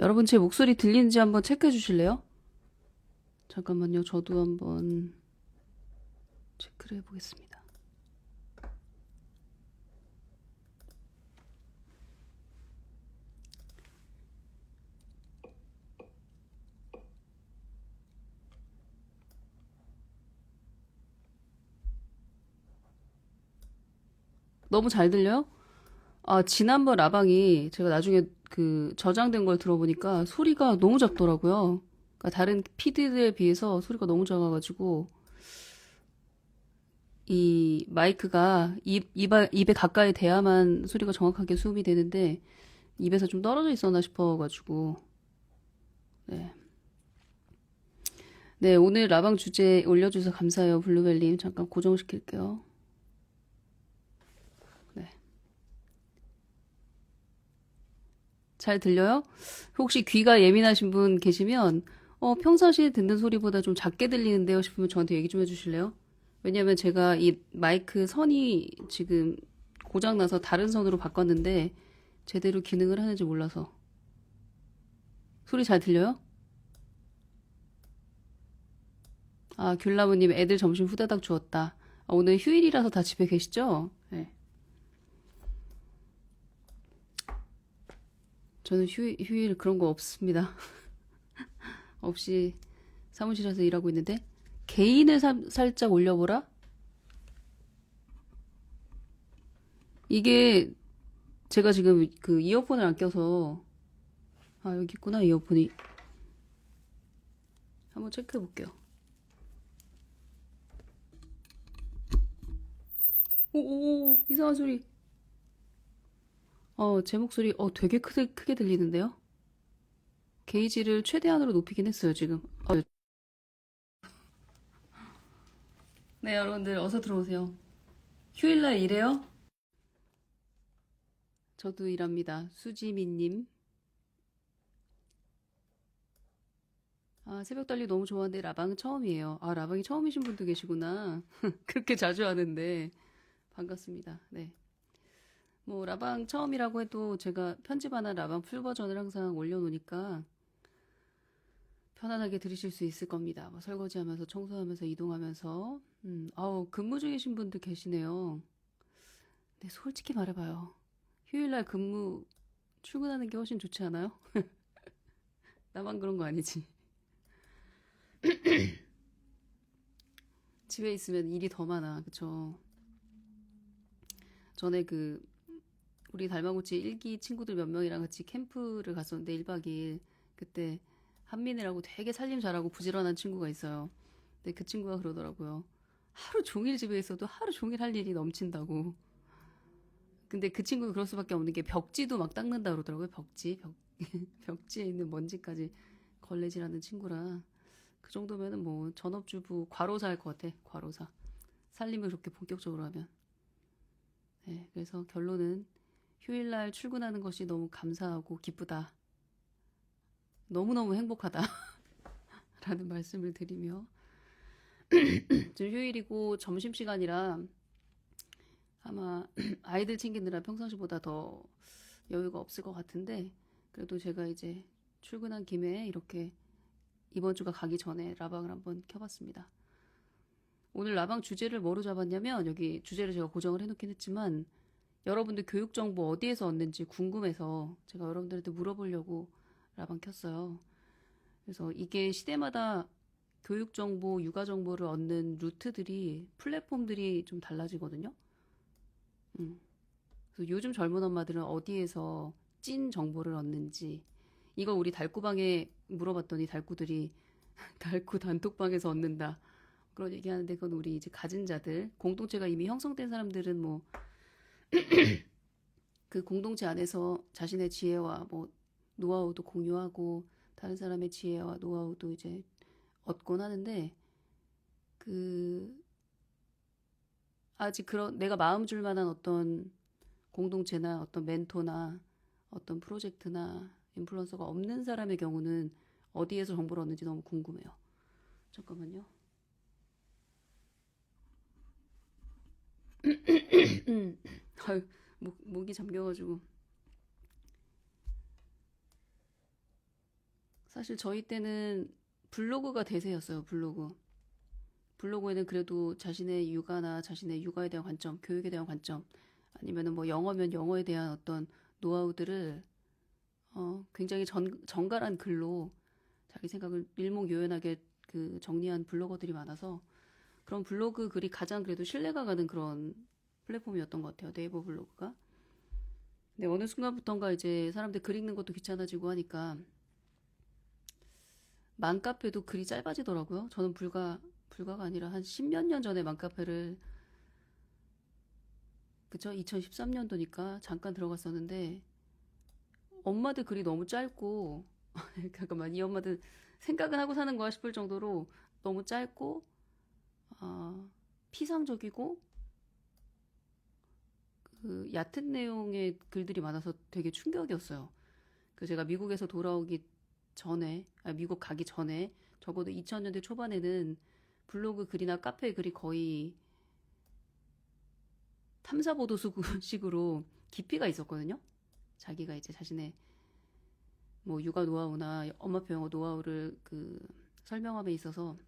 여러분 제 목소리 들리는지 한번 체크해 주실래요? 잠깐만요. 저도 한번 체크를 해보겠습니다. 너무 잘 들려요? 아, 지난번 라방이 제가 나중에 그 저장된 걸 들어보니까 소리가 너무 작더라고요. 그러니까 다른 피드들에 비해서 소리가 너무 작아가지고 이 마이크가 입에 가까이 대야만 소리가 정확하게 수음이 되는데 입에서 좀 떨어져 있었나 싶어가지고 네. 네, 오늘 라방 주제 올려주셔서 감사해요, 블루벨님. 잠깐 고정시킬게요. 네. 잘 들려요? 혹시 귀가 예민하신 분 계시면, 평상시에 듣는 소리보다 좀 작게 들리는데요 싶으면 저한테 얘기 좀 해주실래요? 왜냐면 제가 이 마이크 선이 지금 고장나서 다른 선으로 바꿨는데, 제대로 기능을 하는지 몰라서. 소리 잘 들려요? 아, 귤나무님 애들 점심 후다닥 주었다. 아, 오늘 휴일이라서 다 집에 계시죠? 네. 저는 휴일 그런 거 없습니다. 없이 사무실에서 일하고 있는데 개인을 살짝 올려보라? 이게 제가 지금 그 이어폰을 안 껴서 아 여기 있구나 이어폰이 한번 체크해 볼게요. 오오 이상한 소리. 제 목소리 되게 크게 들리는데요? 게이지를 최대한으로 높이긴 했어요 지금. 네 여러분들 어서 들어오세요. 휴일날 일해요? 저도 일합니다. 수지민님. 아, 새벽 달리 너무 좋아하는데 라방은 처음이에요. 아, 라방이 처음이신 분도 계시구나. 그렇게 자주 하는데 반갑습니다. 네. 뭐 라방 처음이라고 해도 제가 편집하는 라방 풀 버전을 항상 올려놓으니까 편안하게 들으실 수 있을 겁니다. 뭐 설거지하면서 청소하면서 이동하면서 아우 근무 중이신 분들 계시네요. 근데 솔직히 말해봐요. 휴일날 근무 출근하는 게 훨씬 좋지 않아요? 나만 그런 거 아니지? 집에 있으면 일이 더 많아, 그쵸? 전에 그 우리 달마구치 일기 친구들 몇 명이랑 같이 캠프를 갔었는데 1박 2일 그때 한민이라고 되게 살림 잘하고 부지런한 친구가 있어요. 근데 그 친구가 그러더라고요. 하루 종일 집에 있어도 하루 종일 할 일이 넘친다고. 근데 그 친구가 그럴 수밖에 없는 게 벽지도 막 닦는다 그러더라고요. 벽지에 있는 먼지까지 걸레질하는 친구라. 그 정도면은 뭐 전업주부 과로사 할 것 같아. 과로사. 살림을 그렇게 본격적으로 하면. 네, 그래서 결론은 휴일날 출근하는 것이 너무 감사하고 기쁘다. 너무너무 행복하다. 라는 말씀을 드리며 지금 휴일이고 점심시간이라 아마 아이들 챙기느라 평상시보다 더 여유가 없을 것 같은데 그래도 제가 이제 출근한 김에 이렇게 이번 주가 가기 전에 라방을 한번 켜봤습니다. 오늘 라방 주제를 뭐로 잡았냐면 여기 주제를 제가 고정을 해놓긴 했지만 여러분들 교육 정보 어디에서 얻는지 궁금해서 제가 여러분들한테 물어보려고 라방 켰어요. 그래서 이게 시대마다 교육 정보, 육아 정보를 얻는 루트들이 플랫폼들이 좀 달라지거든요. 음. 그래서 요즘 젊은 엄마들은 어디에서 찐 정보를 얻는지 이걸 우리 달구방에 물어봤더니 달구들이 달구 단톡방에서 얻는다. 그런 얘기하는데 그건 우리 이제 가진 자들, 공동체가 이미 형성된 사람들은 뭐 그 공동체 안에서 자신의 지혜와 뭐 노하우도 공유하고 다른 사람의 지혜와 노하우도 이제 얻곤 하는데 그 아직 그런 내가 마음 줄 만한 어떤 공동체나 어떤 멘토나 어떤 프로젝트나 인플루언서가 없는 사람의 경우는 어디에서 정보를 얻는지 너무 궁금해요. 잠깐만요. 목이 잠겨가지고 사실 저희 때는 블로그가 대세였어요, 블로그. 블로그에는 그래도 자신의 육아나 자신의 육아에 대한 관점, 교육에 대한 관점, 아니면은 뭐 영어면 영어에 대한 어떤 노하우들을 굉장히 정갈한 글로 자기 생각을 일목요연하게 그 정리한 블로거들이 많아서 그런 블로그 글이 가장 그래도 신뢰가 가는 그런 플랫폼이었던 것 같아요. 네이버 블로그가. 근데 어느 순간부터인가 이제 사람들 글 읽는 것도 귀찮아지고 하니까 맘카페도 글이 짧아지더라고요. 저는 불가가 아니라 한 십몇 년 전에 맘카페를 그쵸? 2013년도니까 잠깐 들어갔었는데 엄마들 글이 너무 짧고 잠깐만 이 엄마들 생각은 하고 사는 거야 싶을 정도로 너무 짧고 피상적이고 그 얕은 내용의 글들이 많아서 되게 충격이었어요. 그 제가 미국에서 돌아오기 전에 미국 가기 전에 적어도 2000년대 초반에는 블로그 글이나 카페 글이 거의 탐사보도식으로 깊이가 있었거든요. 자기가 이제 자신의 뭐 육아 노하우나 엄마표 영어 노하우를 그 설명함에 있어서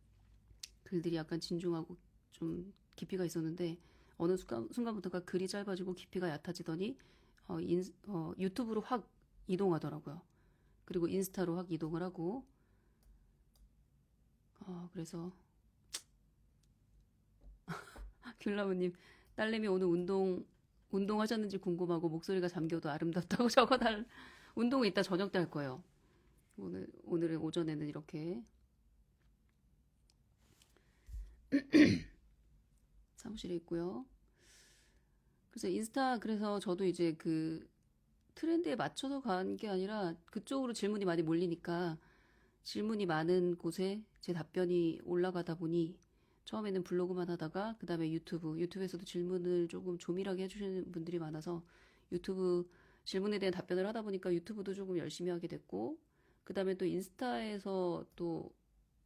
글들이 약간 진중하고 좀 깊이가 있었는데 어느 순간부터가 글이 짧아지고 깊이가 얕아지더니 유튜브로 확 이동하더라고요. 그리고 인스타로 확 이동을 하고 그래서 귤라우님 딸내미 오늘 운동하셨는지 궁금하고 목소리가 잠겨도 아름답다고 적어달. 운동은 이따 저녁 때 할 거예요. 오늘은 오전에는 이렇게 사무실에 있고요. 그래서 인스타 그래서 저도 이제 그 트렌드에 맞춰서 간 게 아니라 그쪽으로 질문이 많이 몰리니까 질문이 많은 곳에 제 답변이 올라가다 보니 처음에는 블로그만 하다가 그 다음에 유튜브에서도 질문을 조금 조밀하게 해주시는 분들이 많아서 유튜브 질문에 대한 답변을 하다 보니까 유튜브도 조금 열심히 하게 됐고 그 다음에 또 인스타에서 또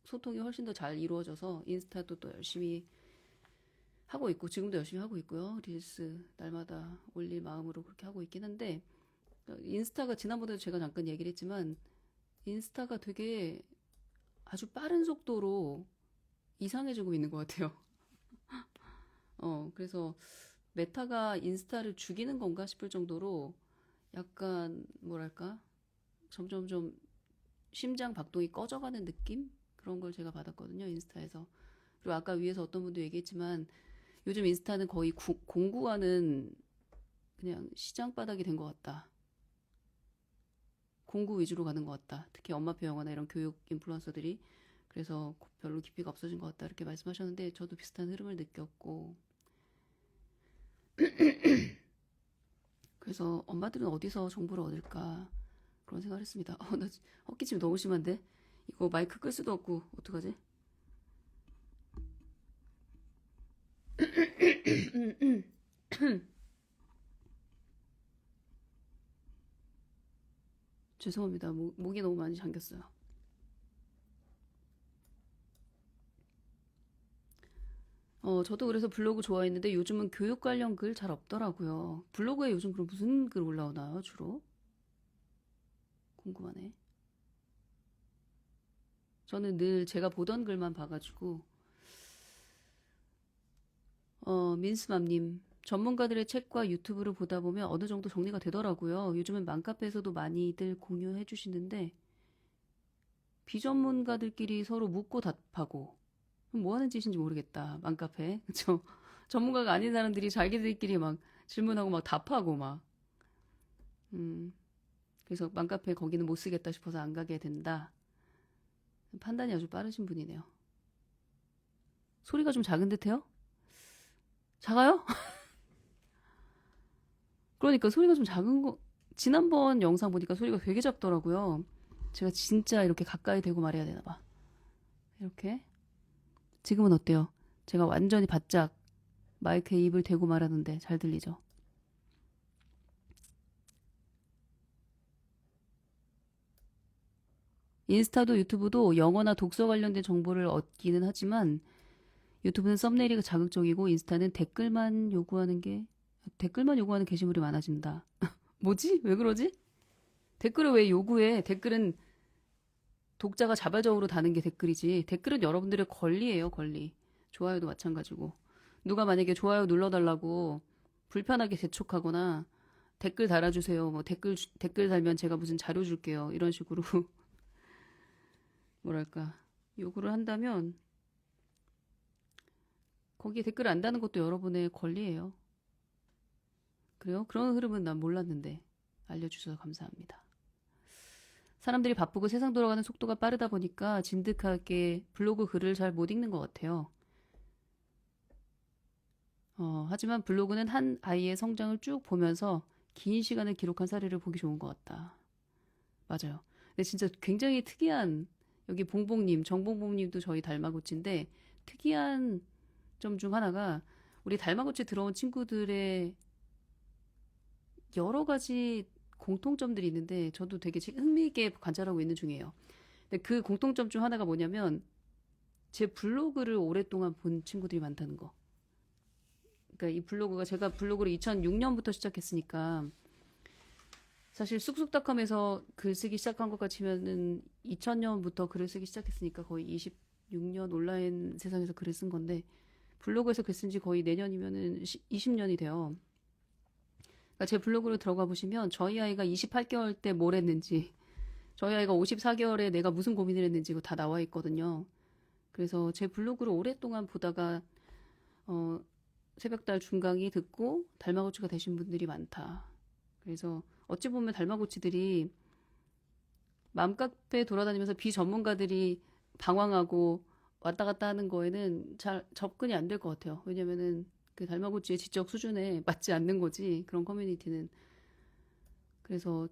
소통이 훨씬 더 잘 이루어져서 인스타도 또 열심히 하고 있고 지금도 열심히 하고 있고요. 릴스 날마다 올릴 마음으로 그렇게 하고 있긴 한데 인스타가 지난번에도 제가 잠깐 얘기를 했지만 인스타가 되게 아주 빠른 속도로 이상해지고 있는 것 같아요. 그래서 메타가 인스타를 죽이는 건가 싶을 정도로 약간 뭐랄까 점점 좀 심장 박동이 꺼져가는 느낌? 그런 걸 제가 받았거든요, 인스타에서. 그리고 아까 위에서 어떤 분도 얘기했지만 요즘 인스타는 거의 공구하는 그냥 시장 바닥이 된 것 같다. 공구 위주로 가는 것 같다. 특히 엄마표 영화나 이런 교육 인플루언서들이 그래서 별로 깊이가 없어진 것 같다 이렇게 말씀하셨는데 저도 비슷한 흐름을 느꼈고 그래서 엄마들은 어디서 정보를 얻을까 그런 생각을 했습니다. 나 헛기침 너무 심한데 이거 마이크 끌 수도 없고 어떡하지? 죄송합니다. 목이 너무 많이 잠겼어요. 저도 그래서 블로그 좋아했는데 요즘은 교육 관련 글 잘 없더라고요. 블로그에 요즘 그럼 무슨 글 올라오나요, 주로? 궁금하네. 저는 늘 제가 보던 글만 봐가지고, 민스맘님, 전문가들의 책과 유튜브를 보다 보면 어느 정도 정리가 되더라고요. 요즘은 맘카페에서도 많이들 공유해 주시는데, 비전문가들끼리 서로 묻고 답하고, 뭐 하는 짓인지 모르겠다, 맘카페. 그쵸? 전문가가 아닌 사람들이 자기들끼리 막 질문하고 막 답하고 막, 음, 그래서 맘카페 거기는 못 쓰겠다 싶어서 안 가게 된다. 판단이 아주 빠르신 분이네요. 소리가 좀 작은 듯해요? 작아요? 그러니까 소리가 좀 작은 거, 지난번 영상 보니까 소리가 되게 작더라고요. 제가 진짜 이렇게 가까이 대고 말해야 되나 봐. 이렇게. 지금은 어때요? 제가 완전히 바짝 마이크에 입을 대고 말하는데 잘 들리죠? 인스타도 유튜브도 영어나 독서 관련된 정보를 얻기는 하지만 유튜브는 썸네일이 자극적이고 인스타는 댓글만 요구하는 게시물이 많아진다. 뭐지? 왜 그러지? 댓글을 왜 요구해? 댓글은 독자가 자발적으로 다는 게 댓글이지. 댓글은 여러분들의 권리예요, 권리. 좋아요도 마찬가지고. 누가 만약에 좋아요 눌러달라고 불편하게 재촉하거나 댓글 달아주세요. 뭐 댓글 달면 제가 무슨 자료 줄게요. 이런 식으로 뭐랄까 요구를 한다면 거기에 댓글 안 다는 것도 여러분의 권리예요. 그래요? 그런 흐름은 난 몰랐는데 알려주셔서 감사합니다. 사람들이 바쁘고 세상 돌아가는 속도가 빠르다 보니까 진득하게 블로그 글을 잘 못 읽는 것 같아요. 하지만 블로그는 한 아이의 성장을 쭉 보면서 긴 시간을 기록한 사례를 보기 좋은 것 같다. 맞아요. 근데 진짜 굉장히 특이한 여기 봉봉님, 정봉봉님도 저희 달마고치인데 특이한 점 중 하나가 우리 달마고치 들어온 친구들의 여러 가지 공통점들이 있는데 저도 되게 흥미있게 관찰하고 있는 중이에요. 근데 그 공통점 중 하나가 뭐냐면 제 블로그를 오랫동안 본 친구들이 많다는 거. 그러니까 이 블로그가 제가 블로그를 2006년부터 시작했으니까 사실 쑥쑥닷컴에서 글 쓰기 시작한 것과 치면은 2000년부터 글을 쓰기 시작했으니까 거의 26년 온라인 세상에서 글을 쓴 건데 블로그에서 글 쓴 지 거의 내년이면은 20년이 돼요. 그러니까 제 블로그로 들어가 보시면 저희 아이가 28개월 때 뭘 했는지 저희 아이가 54개월에 내가 무슨 고민을 했는지 이거 다 나와 있거든요. 그래서 제 블로그를 오랫동안 보다가 새벽달 중강의 듣고 달마고치가 되신 분들이 많다. 그래서 어찌 보면 달마고치들이 맘카페 돌아다니면서 비전문가들이 방황하고 왔다 갔다 하는 거에는 잘 접근이 안 될 것 같아요. 왜냐면은 그 달마고치의 지적 수준에 맞지 않는 거지 그런 커뮤니티는. 그래서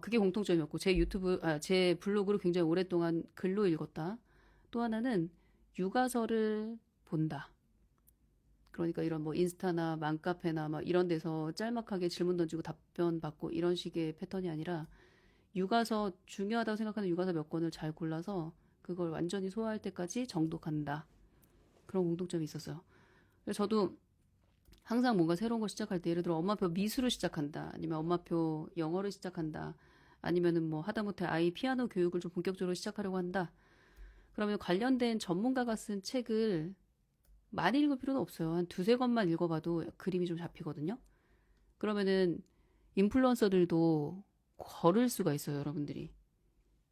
그게 공통점이었고 제 블로그를 굉장히 오랫동안 글로 읽었다. 또 하나는 육아서를 본다. 그러니까 이런 뭐 인스타나 맘카페나 막 이런 데서 짤막하게 질문 던지고 답변 받고 이런 식의 패턴이 아니라 육아서 중요하다고 생각하는 육아서 몇 권을 잘 골라서 그걸 완전히 소화할 때까지 정독한다. 그런 공통점이 있었어요. 그래서 저도 항상 뭔가 새로운 걸 시작할 때 예를 들어 엄마표 미술을 시작한다. 아니면 엄마표 영어를 시작한다. 아니면은 뭐 하다못해 아이 피아노 교육을 좀 본격적으로 시작하려고 한다. 그러면 관련된 전문가가 쓴 책을 많이 읽을 필요는 없어요. 한 두세 권만 읽어봐도 그림이 좀 잡히거든요. 그러면은 인플루언서들도 걸을 수가 있어요, 여러분들이.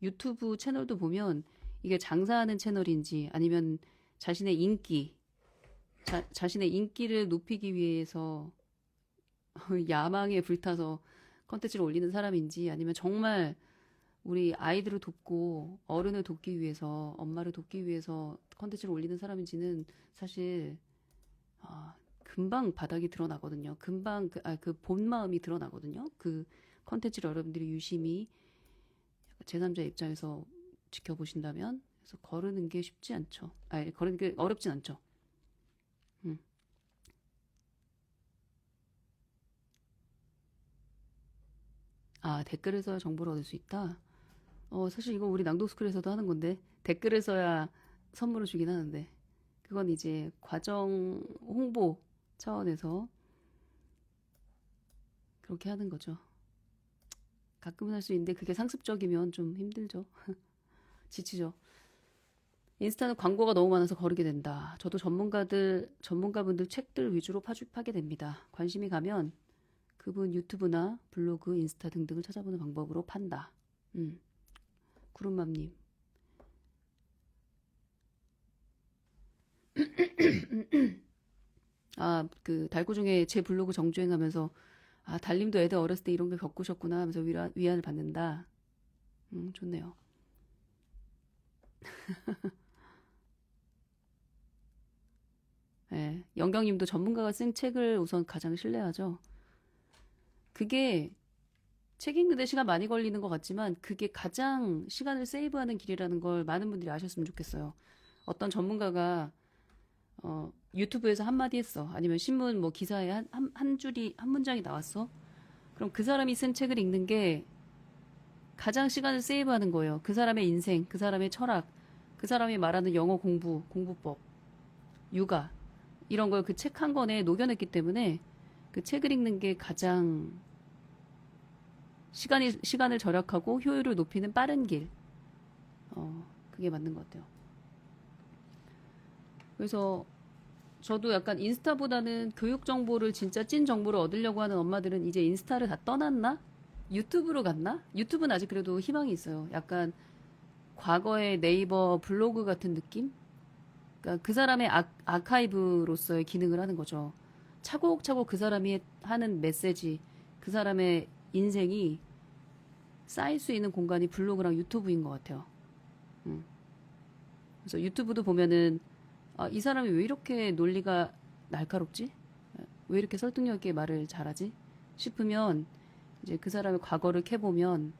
유튜브 채널도 보면 이게 장사하는 채널인지 아니면 자신의 자신의 인기를 높이기 위해서 야망에 불타서 컨텐츠를 올리는 사람인지 아니면 정말 우리 아이들을 돕고 어른을 돕기 위해서 엄마를 돕기 위해서 컨텐츠를 올리는 사람인지는 사실 금방 바닥이 드러나거든요. 금방 그 본 마음이 드러나거든요. 그 컨텐츠를 여러분들이 유심히 제3자 입장에서 지켜보신다면 그래서 거르는 게 쉽지 않죠. 거르는 게 어렵진 않죠. 음. 댓글을 써야 정보를 얻을 수 있다. 사실 이거 우리 낭독스쿨에서도 하는 건데 댓글을 써야 선물을 주긴 하는데 그건 이제 과정 홍보 차원에서 그렇게 하는 거죠. 가끔은 할 수 있는데 그게 상습적이면 좀 힘들죠. 지치죠. 인스타는 광고가 너무 많아서 거르게 된다. 저도 전문가분들 책들 위주로 파게 됩니다. 관심이 가면 그분 유튜브나 블로그, 인스타 등등을 찾아보는 방법으로 판다. 구름맘님. 그 달구 중에 제 블로그 정주행하면서 달님도 애들 어렸을 때 이런 걸 겪으셨구나 하면서 위안을 받는다. 좋네요. 네, 영경님도 전문가가 쓴 책을 우선 가장 신뢰하죠. 그게 책 읽는데 시간 많이 걸리는 것 같지만 그게 가장 시간을 세이브하는 길이라는 걸 많은 분들이 아셨으면 좋겠어요. 어떤 전문가가 유튜브에서 한마디 했어. 아니면 신문 뭐 기사에 한 줄이, 한 문장이 나왔어. 그럼 그 사람이 쓴 책을 읽는 게 가장 시간을 세이브하는 거예요. 그 사람의 인생, 그 사람의 철학, 그 사람이 말하는 영어 공부법, 육아 이런 걸 그 책 한 권에 녹여냈기 때문에 그 책을 읽는 게 가장 시간을 절약하고 효율을 높이는 빠른 길. 그게 맞는 것 같아요. 그래서 저도 약간 인스타보다는 교육 정보를 진짜 찐 정보를 얻으려고 하는 엄마들은 이제 인스타를 다 떠났나? 유튜브로 갔나? 유튜브는 아직 그래도 희망이 있어요. 약간 과거의 네이버 블로그 같은 느낌? 그러니까 그 사람의 아카이브로서의 기능을 하는 거죠. 차곡차곡 그 사람이 하는 메시지, 그 사람의 인생이 쌓일 수 있는 공간이 블로그랑 유튜브인 것 같아요. 음. 그래서 유튜브도 보면은 이 사람이 왜 이렇게 논리가 날카롭지? 왜 이렇게 설득력 있게 말을 잘하지? 싶으면 이제 그 사람의 과거를 캐보면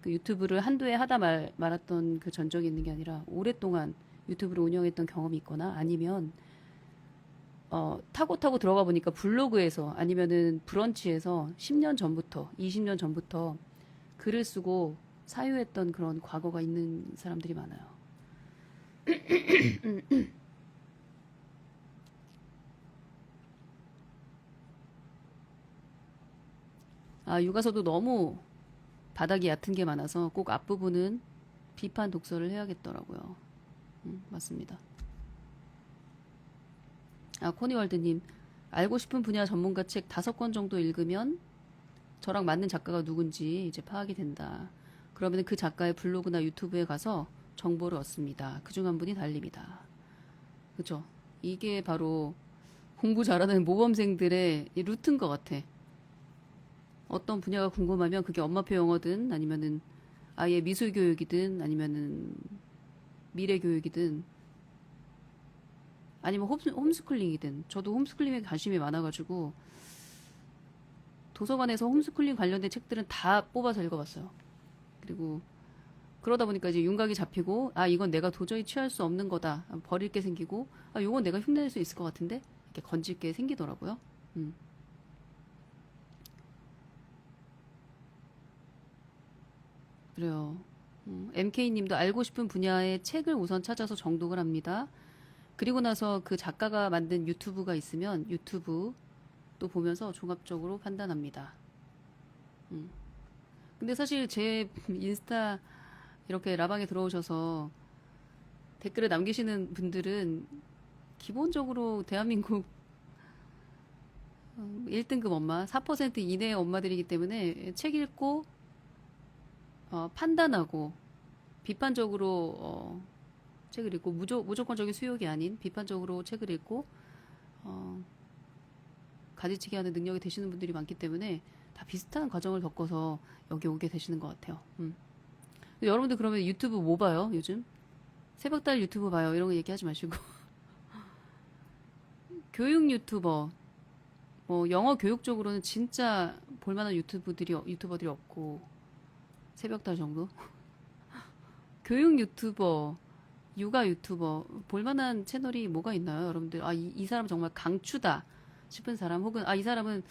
그 유튜브를 한두 해 하다 말았던 그 전적이 있는 게 아니라 오랫동안 유튜브를 운영했던 경험이 있거나 아니면 타고 들어가 보니까 블로그에서 아니면은 브런치에서 10년 전부터 20년 전부터 글을 쓰고 사유했던 그런 과거가 있는 사람들이 많아요. 육아서도 너무 바닥이 얕은 게 많아서 꼭 앞부분은 비판 독서를 해야겠더라고요. 맞습니다. 코니월드님, 알고 싶은 분야 전문가 책 5권 정도 읽으면 저랑 맞는 작가가 누군지 이제 파악이 된다. 그러면 그 작가의 블로그나 유튜브에 가서 정보를 얻습니다. 그중 한 분이 달립니다. 그죠? 이게 바로 공부 잘하는 모범생들의 이 루트인 것 같아. 어떤 분야가 궁금하면 그게 엄마표 영어든 아니면은 아예 미술 교육이든 아니면은 미래 교육이든 아니면 홈스쿨링이든 저도 홈스쿨링에 관심이 많아가지고 도서관에서 홈스쿨링 관련된 책들은 다 뽑아서 읽어봤어요. 그리고 그러다 보니까 이제 윤곽이 잡히고 이건 내가 도저히 취할 수 없는 거다 버릴 게 생기고 요건 내가 흉내낼 수 있을 것 같은데 이렇게 건질 게 생기더라고요. 음. 그래요. MK님도 알고 싶은 분야의 책을 우선 찾아서 정독을 합니다. 그리고 나서 그 작가가 만든 유튜브가 있으면 유튜브 또 보면서 종합적으로 판단합니다. 음. 근데 사실 제 인스타 이렇게 라방에 들어오셔서 댓글을 남기시는 분들은 기본적으로 대한민국 1등급 엄마, 4% 이내의 엄마들이기 때문에 책 읽고 판단하고 비판적으로 책을 읽고 무조건적인 수용이 아닌 비판적으로 책을 읽고 가지치기 하는 능력이 되시는 분들이 많기 때문에 다 비슷한 과정을 겪어서 여기 오게 되시는 것 같아요. 여러분들 그러면 유튜브 뭐 봐요? 요즘? 새벽달 유튜브 봐요. 이런 거 얘기하지 마시고. 교육 유튜버, 뭐 영어 교육 쪽으로는 진짜 볼만한 유튜버들이 없고 새벽달 정도. 교육 유튜버, 육아 유튜버 볼만한 채널이 뭐가 있나요, 여러분들? 이 사람 정말 강추다 싶은 사람 혹은 이 사람은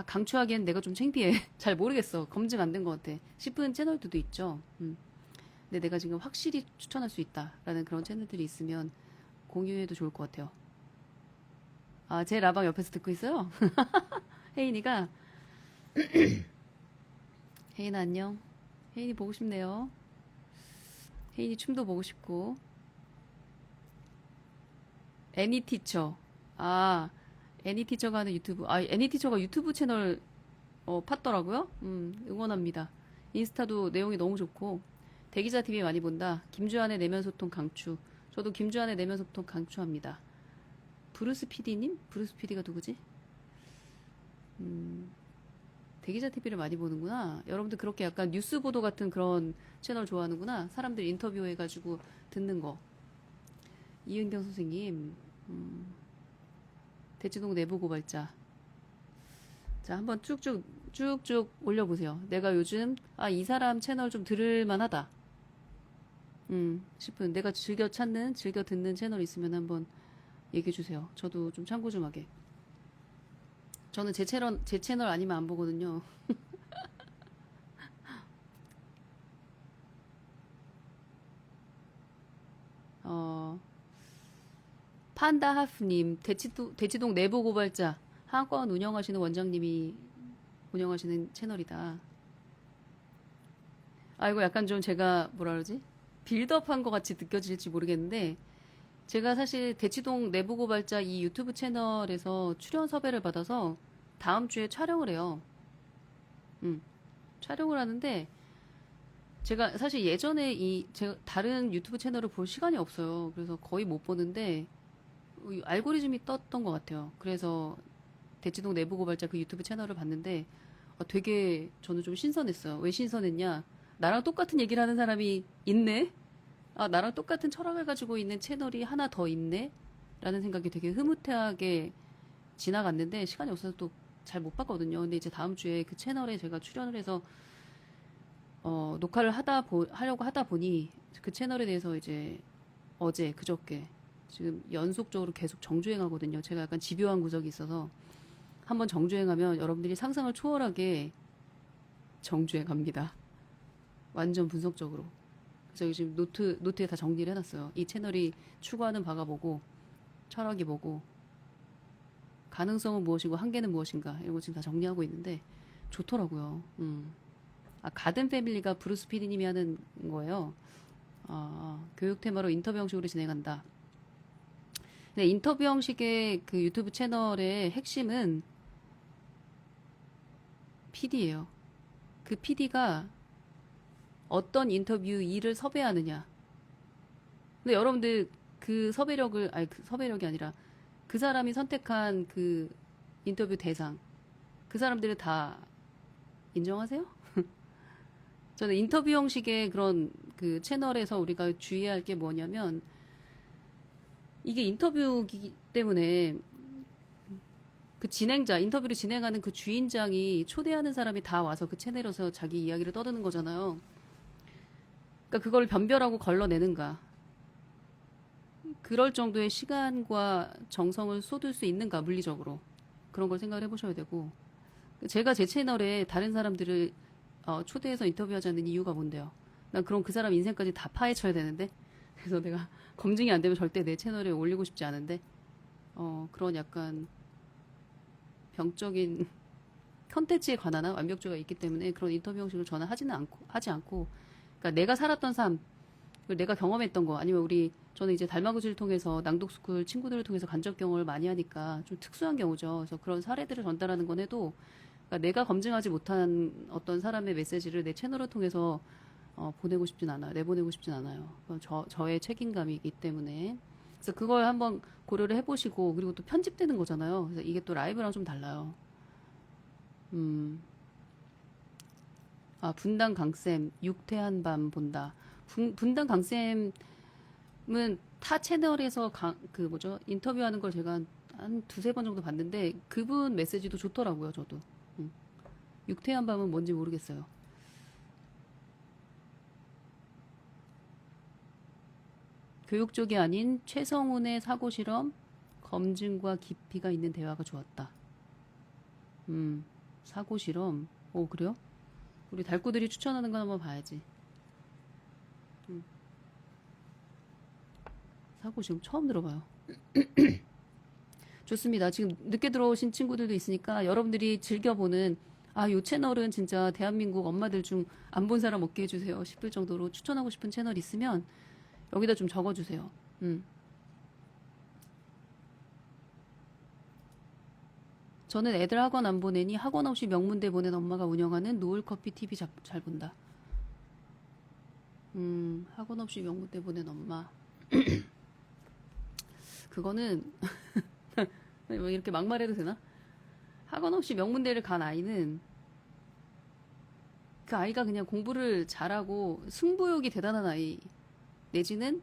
강추하기엔 내가 좀 창피해. 잘 모르겠어. 검증 안 된 것 같아. 싶은 채널들도 있죠. 근데 내가 지금 확실히 추천할 수 있다라는 그런 채널들이 있으면 공유해도 좋을 것 같아요. 제 라방 옆에서 듣고 있어요. 혜인이가 혜인아 안녕. 혜인이 보고 싶네요. 혜인이 춤도 보고 싶고. 애니티처. 애니티처가 하는 유튜브. 애니티처가 유튜브 채널 팠더라고요. 응원합니다. 인스타도 내용이 너무 좋고 대기자 TV 많이 본다. 김주한의 내면 소통 강추. 저도 김주한의 내면 소통 강추합니다. 브루스 PD님? 브루스 PD가 누구지? 대기자 TV를 많이 보는구나. 여러분들 그렇게 약간 뉴스 보도 같은 그런 채널 좋아하는구나. 사람들 인터뷰해가지고 듣는 거. 이은경 선생님, 대치동 내부 고발자. 자, 한번 쭉쭉 올려보세요. 내가 요즘, 이 사람 채널 좀 들을만하다. 싶은, 내가 즐겨 듣는 채널 있으면 한번 얘기해주세요. 저도 좀 참고 좀 하게. 저는 제 채널 아니면 안 보거든요. 판다하프님, 대치동 내부 고발자, 학원 운영하시는 원장님이 운영하시는 채널이다. 이거 약간 좀 제가 뭐라 그러지? 빌드업한 것 같이 느껴질지 모르겠는데 제가 사실 대치동 내부 고발자 이 유튜브 채널에서 출연 섭외를 받아서 다음 주에 촬영을 해요. 음, 촬영을 하는데 제가 사실 예전에 제가 다른 유튜브 채널을 볼 시간이 없어요. 그래서 거의 못 보는데 알고리즘이 떴던 것 같아요. 그래서 대치동 내부 고발자 그 유튜브 채널을 봤는데 되게 저는 좀 신선했어요. 왜 신선했냐? 나랑 똑같은 얘기를 하는 사람이 있네? 나랑 똑같은 철학을 가지고 있는 채널이 하나 더 있네? 라는 생각이 되게 흐뭇하게 지나갔는데 시간이 없어서 또 잘 못 봤거든요. 근데 이제 다음 주에 그 채널에 제가 출연을 해서 녹화를 하려고 하다 보니 그 채널에 대해서 이제 어제, 그저께 지금 연속적으로 계속 정주행하거든요. 제가 약간 집요한 구석이 있어서 한번 정주행하면 여러분들이 상상을 초월하게 정주행합니다. 완전 분석적으로. 그래서 지금 노트에 다 정리를 해놨어요. 이 채널이 추구하는 바가 뭐고, 철학이 뭐고, 가능성은 무엇이고, 한계는 무엇인가, 이런 거 지금 다 정리하고 있는데, 좋더라고요. 가든 패밀리가 브루스 피디님이 하는 거예요. 교육 테마로 인터뷰 형식으로 진행한다. 네, 인터뷰 형식의 그 유튜브 채널의 핵심은 PD예요. 그 PD가 어떤 인터뷰이를 섭외하느냐. 근데 여러분들 그 섭외력이 아니라 그 사람이 선택한 그 인터뷰 대상, 그 사람들을 다 인정하세요? 저는 인터뷰 형식의 그런 그 채널에서 우리가 주의해야 할 게 뭐냐면 이게 인터뷰이기 때문에 그 인터뷰를 진행하는 그 주인장이 초대하는 사람이 다 와서 그 채널에서 자기 이야기를 떠드는 거잖아요. 그러니까 그걸 변별하고 걸러내는가. 그럴 정도의 시간과 정성을 쏟을 수 있는가, 물리적으로. 그런 걸 생각을 해보셔야 되고. 제가 제 채널에 다른 사람들을 초대해서 인터뷰하자는 이유가 뭔데요? 난 그럼 그 사람 인생까지 다 파헤쳐야 되는데? 그래서 내가 검증이 안 되면 절대 내 채널에 올리고 싶지 않은데, 그런 약간 병적인 컨텐츠에 관한 완벽주의가 있기 때문에 그런 인터뷰 형식을 저는 하지 않고, 그러니까 내가 살았던 삶, 그리고 내가 경험했던 거, 아니면 저는 이제 달마구지를 통해서 낭독스쿨 친구들을 통해서 간접 경험을 많이 하니까 좀 특수한 경우죠. 그래서 그런 사례들을 전달하는 건 해도, 그러니까 내가 검증하지 못한 어떤 사람의 메시지를 내 채널을 통해서 보내고 싶진 않아요. 내보내고 싶진 않아요. 저의 책임감이기 때문에. 그래서 그걸 한번 고려를 해보시고, 그리고 또 편집되는 거잖아요. 그래서 이게 또 라이브랑 좀 달라요. 음, 분당 강쌤, 육태한 밤 본다. 분당 강쌤은 타 채널에서 인터뷰하는 걸 제가 한 두세 번 정도 봤는데, 그분 메시지도 좋더라고요, 저도. 육태한 밤은 뭔지 모르겠어요. 교육 쪽이 아닌 최성훈의 사고 실험, 검증과 깊이가 있는 대화가 좋았다. 사고 실험. 그래요? 우리 달구들이 추천하는 거 한번 봐야지. 사고 실험 처음 들어봐요. 좋습니다. 지금 늦게 들어오신 친구들도 있으니까 여러분들이 즐겨보는 요 채널은 진짜 대한민국 엄마들 중 안 본 사람 없게 해주세요 싶을 정도로 추천하고 싶은 채널 있으면 여기다 좀 적어주세요. 저는 애들 학원 안 보내니 학원 없이 명문대 보낸 엄마가 운영하는 노을커피 TV 잘 본다. 학원 없이 명문대 보낸 엄마. 그거는 뭐 이렇게 막말해도 되나? 학원 없이 명문대를 간 아이는 그 아이가 그냥 공부를 잘하고 승부욕이 대단한 아이, 내지는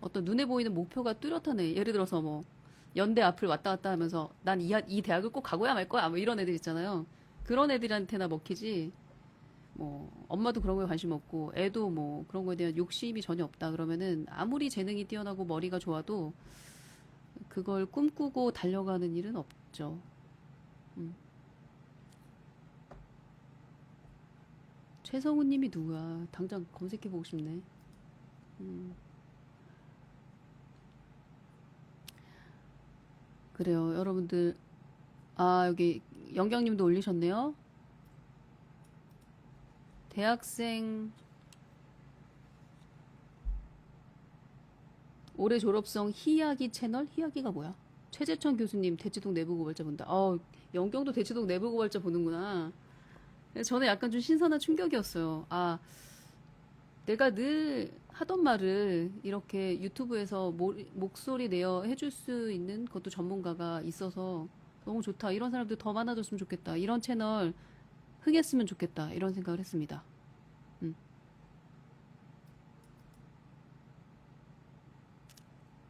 어떤 눈에 보이는 목표가 뚜렷한 애. 예를 들어서 뭐 연대 앞을 왔다 갔다 하면서 난 이 대학을 꼭 가고야 말 거야, 뭐 이런 애들 있잖아요. 그런 애들한테나 먹히지. 뭐 엄마도 그런 거에 관심 없고 애도 뭐 그런 거에 대한 욕심이 전혀 없다 그러면은 아무리 재능이 뛰어나고 머리가 좋아도 그걸 꿈꾸고 달려가는 일은 없죠. 최성훈 님이 누구야? 당장 검색해보고 싶네. 그래요. 여러분들, 여기 영경님도 올리셨네요. 대학생 올해 졸업성 희야기 채널? 희야기가 뭐야? 최재천 교수님 대치동 내부 고발자 본다. 영경도 대치동 내부 고발자 보는구나. 저는 약간 좀 신선한 충격이었어요. 아, 내가 늘 하던 말을 이렇게 유튜브에서 목소리 내어 해줄 수 있는 것도 전문가가 있어서 너무 좋다. 이런 사람들 더 많아졌으면 좋겠다. 이런 채널 흥했으면 좋겠다. 이런 생각을 했습니다. 음.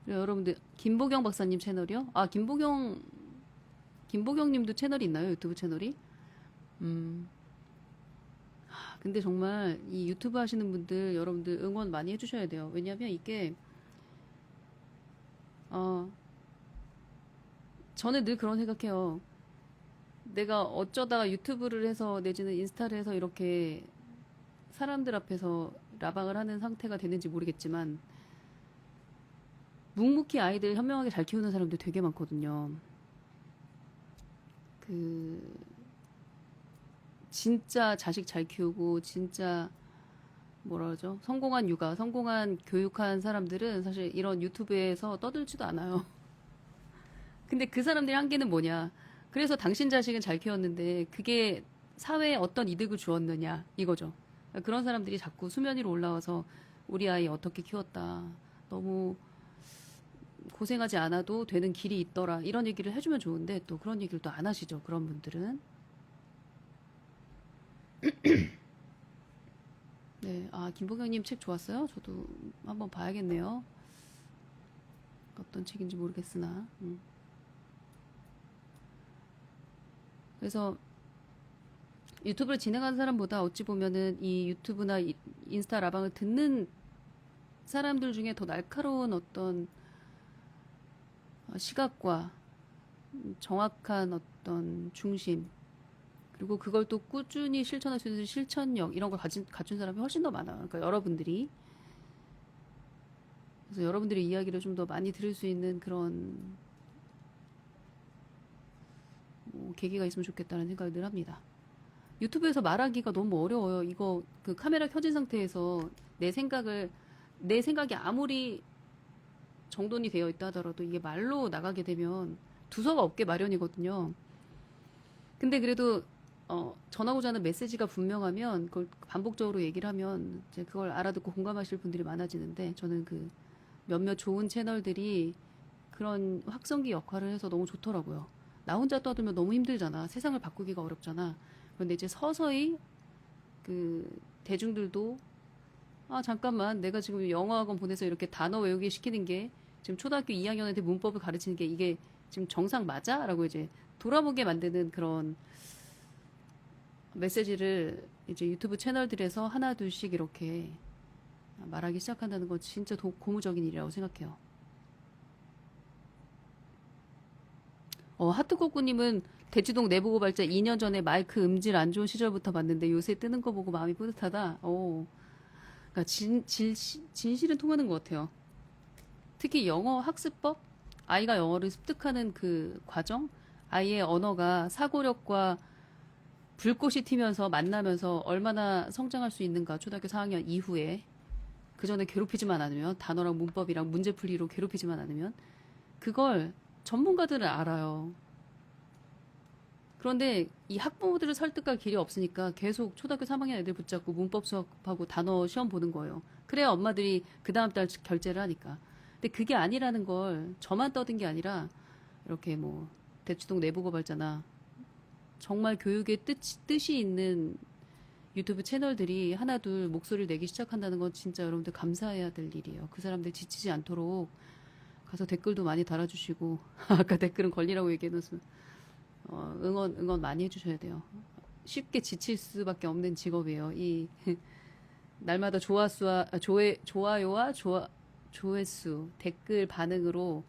그리고 여러분들 김보경 박사님 채널이요? 아, 김보경 님도 채널이 있나요? 유튜브 채널이? 음. 근데 정말 이 유튜브 하시는 분들 여러분들 응원 많이 해주셔야 돼요. 왜냐면 이게 어 저는 늘 그런 생각해요. 내가 어쩌다가 유튜브를 해서 내지는 인스타를 해서 이렇게 사람들 앞에서 라방을 하는 상태가 되는지 모르겠지만 묵묵히 아이들 현명하게 잘 키우는 사람들 되게 많거든요. 그 진짜 자식 잘 키우고 진짜 뭐라 그러죠? 성공한 육아, 성공한 교육한 사람들은 사실 이런 유튜브에서 떠들지도 않아요. 근데 그 사람들의 한계는 뭐냐? 그래서 당신 자식은 잘 키웠는데 그게 사회에 어떤 이득을 주었느냐 이거죠. 그런 사람들이 자꾸 수면 위로 올라와서 우리 아이 어떻게 키웠다. 너무 고생하지 않아도 되는 길이 있더라. 이런 얘기를 해주면 좋은데 또 그런 얘기를 또 안 하시죠. 그런 분들은. 네, 아, 김보경님 책 좋았어요? 저도 한번 봐야겠네요. 어떤 책인지 모르겠으나. 그래서 유튜브를 진행하는 사람보다 어찌 보면은 이 유튜브나 인스타 라방을 듣는 사람들 중에 더 날카로운 어떤 시각과 정확한 어떤 중심, 그리고 그걸 또 꾸준히 실천할 수 있는 실천력, 이런 걸 갖춘 사람이 훨씬 더 많아요. 그러니까 여러분들이. 그래서 여러분들의 이야기를 좀 더 많이 들을 수 있는 그런 계기가 있으면 좋겠다는 생각을 늘 합니다. 유튜브에서 말하기가 너무 어려워요. 이거 그 카메라 켜진 상태에서 내 생각이 아무리 정돈이 되어 있다 하더라도 이게 말로 나가게 되면 두서가 없게 마련이거든요. 근데 그래도 전하고자 하는 메시지가 분명하면 그걸 반복적으로 얘기를 하면 이제 그걸 알아듣고 공감하실 분들이 많아지는데, 저는 그 몇몇 좋은 채널들이 그런 확성기 역할을 해서 너무 좋더라고요. 나 혼자 떠들면 너무 힘들잖아. 세상을 바꾸기가 어렵잖아. 그런데 이제 서서히 그 대중들도 아, 잠깐만, 내가 지금 영어학원 보내서 이렇게 단어 외우기 시키는 게, 지금 초등학교 2학년한테 문법을 가르치는 게 이게 지금 정상 맞아? 라고 이제 돌아보게 만드는 그런 메시지를 이제 유튜브 채널들에서 하나 둘씩 이렇게 말하기 시작한다는 건 진짜 고무적인 일이라고 생각해요. 하트코꾸님은 대치동 내부 고발자 2년 전에 마이크 음질 안 좋은 시절부터 봤는데 요새 뜨는 거 보고 마음이 뿌듯하다. 그러니까 진실은 통하는 것 같아요. 특히 영어 학습법, 아이가 영어를 습득하는 그 과정, 아이의 언어가 사고력과 불꽃이 튀면서 만나면서 얼마나 성장할 수 있는가, 초등학교 4학년 이후에. 그 전에 괴롭히지만 않으면, 단어랑 문법이랑 문제풀이로 괴롭히지만 않으면, 그걸 전문가들은 알아요. 그런데 이 학부모들을 설득할 길이 없으니까 계속 초등학교 3학년 애들 붙잡고 문법 수업하고 단어 시험 보는 거예요. 그래야 엄마들이 그 다음 달 결제를 하니까. 근데 그게 아니라는 걸 저만 떠든 게 아니라 이렇게 뭐 대치동 내부 고발자나 정말 교육에 뜻이 있는 유튜브 채널들이 하나둘 목소리를 내기 시작한다는 건 진짜 여러분들 감사해야 될 일이에요. 그 사람들 지치지 않도록 가서 댓글도 많이 달아주시고 아까 댓글은 권리라고 얘기해놓으면 응원 많이 해주셔야 돼요. 쉽게 지칠 수밖에 없는 직업이에요. 이 날마다 좋아요와 조회수, 댓글 반응으로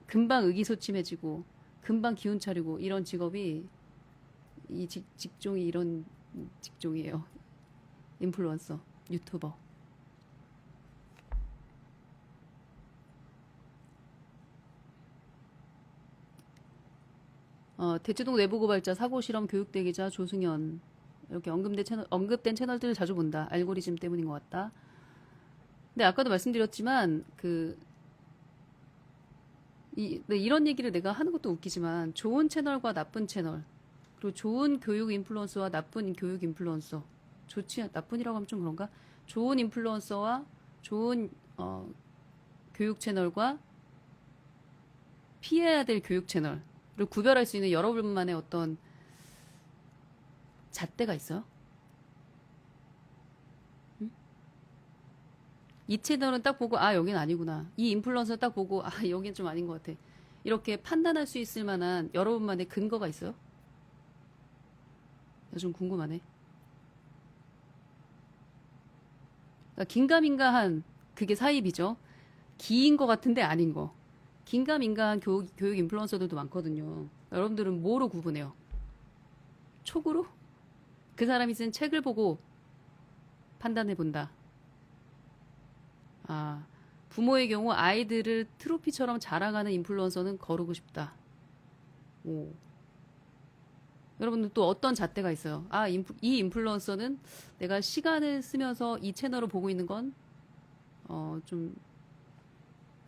금방 의기소침해지고 금방 기운 차리고, 이런 직업이 이 직종이 이런 직종이에요. 인플루언서, 유튜버. 대치동 내부 고발자, 사고 실험 교육대 기자 조승현, 이렇게 언급된 채널들을 자주 본다. 알고리즘 때문인 것 같다. 근데 아까도 말씀드렸지만 네, 이런 얘기를 내가 하는 것도 웃기지만 좋은 채널과 나쁜 채널 그리고 좋은 교육 인플루언서와 나쁜 교육 인플루언서 나쁜이라고 하면 좀 그런가? 좋은 인플루언서와 좋은 교육 채널과 피해야 될 교육 채널을 구별할 수 있는 여러분만의 어떤 잣대가 있어요? 이 채널은 딱 보고 아 여긴 아니구나. 이 인플루언서 딱 보고 아 여긴 좀 아닌 것 같아. 이렇게 판단할 수 있을 만한 여러분만의 근거가 있어요? 나 좀 궁금하네. 그러니까 긴가민가한 그게 사입이죠. 기인 것 같은데 아닌 거. 긴가민가한 교육 인플루언서들도 많거든요. 여러분들은 뭐로 구분해요? 촉으로? 그 사람이 쓴 책을 보고 판단해 본다. 아, 부모의 경우 아이들을 트로피처럼 자랑하는 인플루언서는 거르고 싶다. 오. 여러분들 또 어떤 잣대가 있어요? 아, 이 인플루언서는 내가 시간을 쓰면서 이 채널을 보고 있는 건, 좀,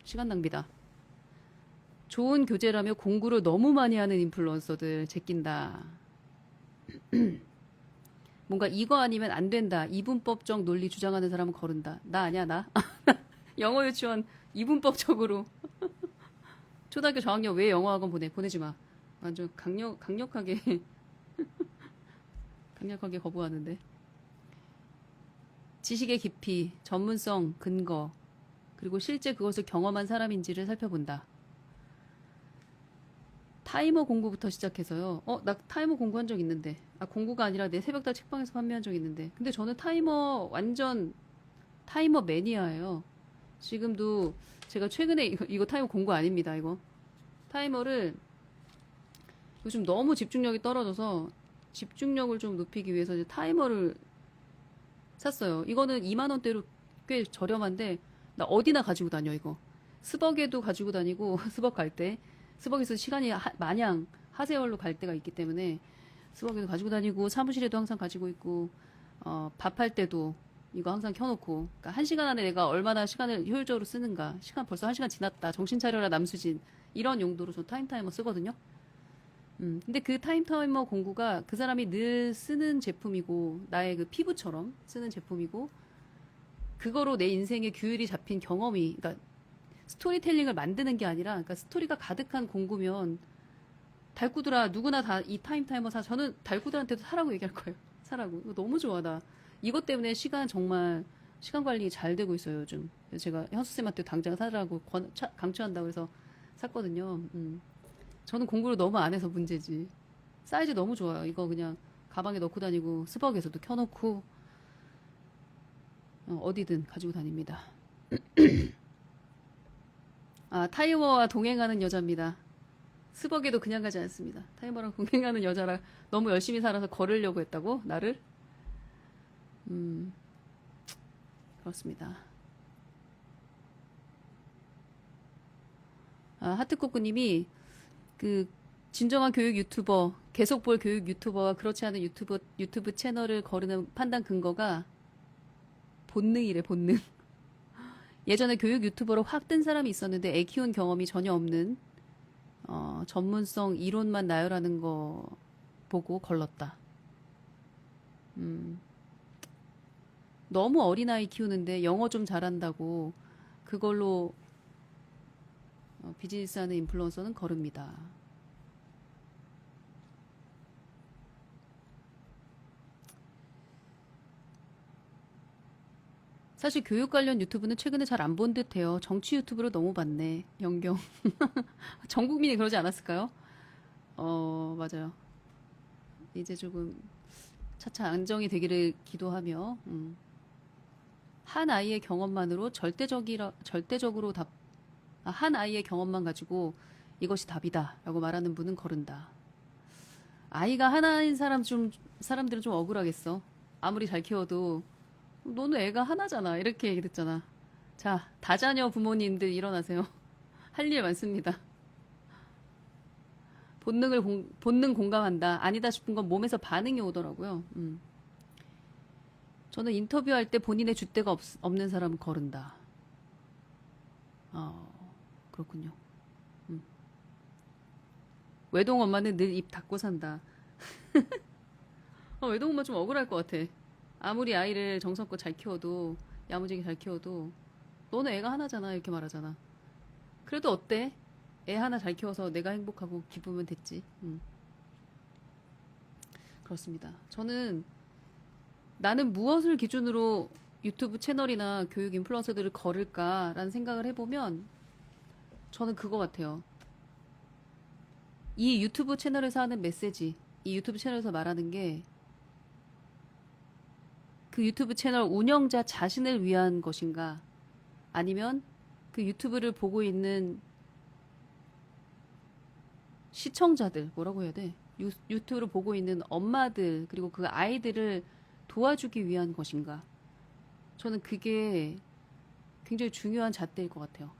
시간 낭비다. 좋은 교재라며 공부를 너무 많이 하는 인플루언서들 제낀다. 뭔가 이거 아니면 안 된다. 이분법적 논리 주장하는 사람은 거른다. 나 아니야, 나. 영어 유치원 이분법적으로. 초등학교 저학년 왜 영어학원 보내지 마. 완전 강력하게, 강력하게 거부하는데. 지식의 깊이, 전문성, 근거, 그리고 실제 그것을 경험한 사람인지를 살펴본다. 타이머 공부부터 시작해서요. 나 타이머 공부한 적 있는데. 아, 공부가 아니라 내 새벽달 책방에서 판매한 적 있는데. 근데 저는 완전 타이머 매니아예요. 지금도 제가 최근에 이거 타이머 공부 아닙니다, 이거. 타이머를 요즘 너무 집중력이 떨어져서 집중력을 좀 높이기 위해서 이제 타이머를 샀어요. 이거는 2만 원대로 꽤 저렴한데 나 어디나 가지고 다녀 이거. 스벅에도 가지고 다니고 스벅 갈 때 스벅에서 시간이 마냥 하세월로 갈 때가 있기 때문에 스벅에도 가지고 다니고 사무실에도 항상 가지고 있고 밥할 때도 이거 항상 켜놓고 그러니까 1시간 안에 내가 얼마나 시간을 효율적으로 쓰는가 시간 벌써 1시간 지났다 정신 차려라 남수진 이런 용도로 저 타임타이머 쓰거든요. 근데 그 타임타이머 공구가 그 사람이 늘 쓰는 제품이고 나의 그 피부처럼 쓰는 제품이고 그거로 내 인생의 규율이 잡힌 경험이 그러니까 스토리텔링을 만드는 게 아니라 그러니까 스토리가 가득한 공구면 달구들아 누구나 다 이 타임타이머 사 저는 달구들한테도 사라고 얘기할 거예요. 사라고. 이거 너무 좋아 나. 이것 때문에 정말 시간 관리 잘 되고 있어요 요즘. 제가 현수쌤한테 당장 사라고 강추한다고 해서 샀거든요. 저는 공부를 너무 안 해서 문제지. 사이즈 너무 좋아요. 이거 그냥 가방에 넣고 다니고 스벅에서도 켜놓고 어디든 가지고 다닙니다. 아, 타이머와 동행하는 여자입니다. 스벅에도 그냥 가지 않습니다. 타이머랑 동행하는 여자라 너무 열심히 살아서 걸으려고 했다고? 나를? 그렇습니다. 아, 하트코크님이 그 진정한 교육 유튜버, 계속 볼 교육 유튜버와 그렇지 않은 유튜브 채널을 거르는 판단 근거가 본능이래, 본능. 예전에 교육 유튜버로 확 뜬 사람이 있었는데 애 키운 경험이 전혀 없는 전문성 이론만 나열하는 거 보고 걸렀다. 너무 어린아이 키우는데 영어 좀 잘한다고 그걸로 비즈니스하는 인플루언서는 거릅니다. 사실 교육 관련 유튜브는 최근에 잘 안 본 듯해요. 정치 유튜브를 너무 봤네. 영경. 전 국민이 그러지 않았을까요? 맞아요. 이제 조금 차차 안정이 되기를 기도하며 한 아이의 경험만으로 절대적으로 한 아이의 경험만 가지고 이것이 답이다 라고 말하는 분은 거른다. 아이가 하나인 사람들은 좀 억울하겠어. 아무리 잘 키워도 너는 애가 하나잖아. 이렇게 얘기했잖아. 자, 다자녀 부모님들 일어나세요. 할 일 많습니다. 본능 공감한다. 아니다 싶은 건 몸에서 반응이 오더라고요. 저는 인터뷰할 때 본인의 줏대가 없는 사람은 거른다. 그렇군요. 음. 외동 엄마는 늘 입 닫고 산다. 외동 엄마 좀 억울할 것 같아. 아무리 아이를 정성껏 잘 키워도, 야무지게 잘 키워도, 너는 애가 하나잖아. 이렇게 말하잖아. 그래도 어때? 애 하나 잘 키워서 내가 행복하고 기쁘면 됐지. 그렇습니다. 저는 나는 무엇을 기준으로 유튜브 채널이나 교육 인플루언서들을 걸을까라는 생각을 해보면 저는 그거 같아요. 이 유튜브 채널에서 하는 메시지, 이 유튜브 채널에서 말하는 게 그 유튜브 채널 운영자 자신을 위한 것인가? 아니면 그 유튜브를 보고 있는 시청자들, 뭐라고 해야 돼? 유튜브를 보고 있는 엄마들, 그리고 그 아이들을 도와주기 위한 것인가? 저는 그게 굉장히 중요한 잣대일 것 같아요.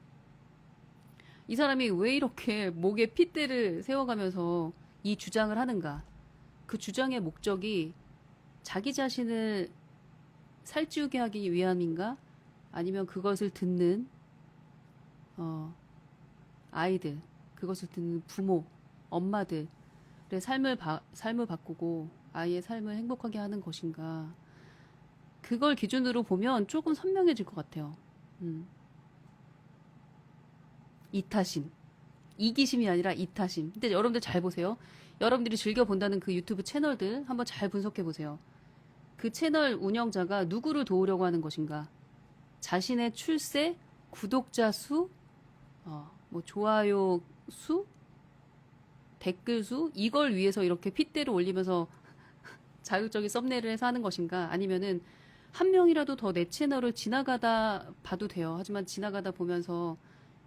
이 사람이 왜 이렇게 목에 핏대를 세워가면서 이 주장을 하는가? 그 주장의 목적이 자기 자신을 살찌우게 하기 위함인가? 아니면 그것을 듣는 아이들, 그것을 듣는 부모, 엄마들의 삶을 바꾸고 아이의 삶을 행복하게 하는 것인가? 그걸 기준으로 보면 조금 선명해질 것 같아요. 이타심. 이기심이 아니라 이타심. 근데 여러분들 잘 보세요. 여러분들이 즐겨 본다는 그 유튜브 채널들 한번 잘 분석해 보세요. 그 채널 운영자가 누구를 도우려고 하는 것인가? 자신의 출세, 구독자 수, 뭐 좋아요 수, 댓글 수, 이걸 위해서 이렇게 핏대를 올리면서 자극적인 썸네일을 해서 하는 것인가? 아니면은 한 명이라도 더 내 채널을 지나가다 봐도 돼요. 하지만 지나가다 보면서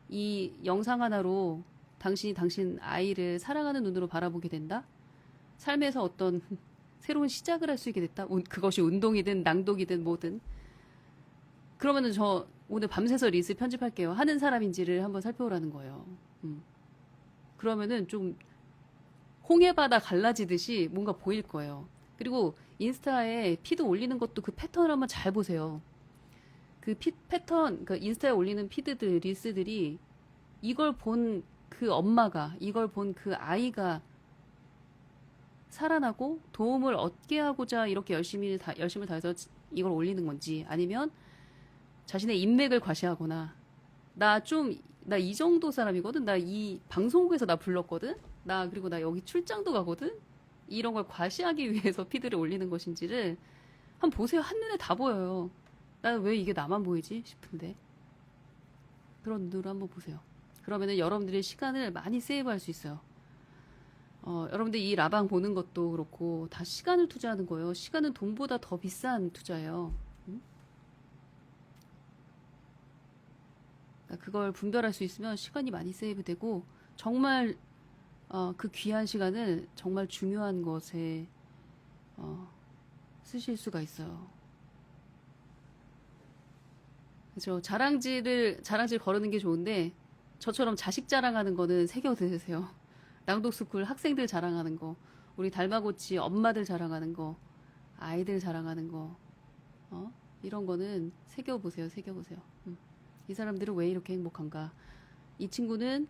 이 영상 하나로 당신이 당신 아이를 사랑하는 눈으로 바라보게 된다? 삶에서 어떤 새로운 시작을 할 수 있게 됐다? 그것이 운동이든 낭독이든 뭐든. 그러면은 저 오늘 밤새서 릴스 편집할게요. 하는 사람인지를 한번 살펴보라는 거예요. 그러면은 좀 홍해바다 갈라지듯이 뭔가 보일 거예요. 그리고 인스타에 피드 올리는 것도 그 패턴을 한번 잘 보세요. 그 패턴, 그 인스타에 올리는 피드들, 릴스들이 이걸 본 그 엄마가, 이걸 본 그 아이가 살아나고 도움을 얻게 하고자 이렇게 열심을 다해서 이걸 올리는 건지, 아니면 자신의 인맥을 과시하거나, 나 이 정도 사람이거든? 나 이 방송국에서 나 불렀거든? 그리고 나 여기 출장도 가거든? 이런 걸 과시하기 위해서 피드를 올리는 것인지를 한번 보세요. 한눈에 다 보여요. 난 왜 이게 나만 보이지? 싶은데. 그런 눈으로 한번 보세요. 그러면은 여러분들의 시간을 많이 세이브할 수 있어요. 여러분들 이 라방 보는 것도 그렇고 다 시간을 투자하는 거예요. 시간은 돈보다 더 비싼 투자예요. 그러니까 그걸 분별할 수 있으면 시간이 많이 세이브되고 정말 그 귀한 시간을 정말 중요한 것에 쓰실 수가 있어요. 그죠? 자랑질 거르는 게 좋은데 저처럼 자식 자랑하는 거는 새겨 드세요. 낭독스쿨 학생들 자랑하는 거, 우리 달마고치 엄마들 자랑하는 거, 아이들 자랑하는 거, 이런 거는 새겨보세요. 이 사람들은 왜 이렇게 행복한가? 이 친구는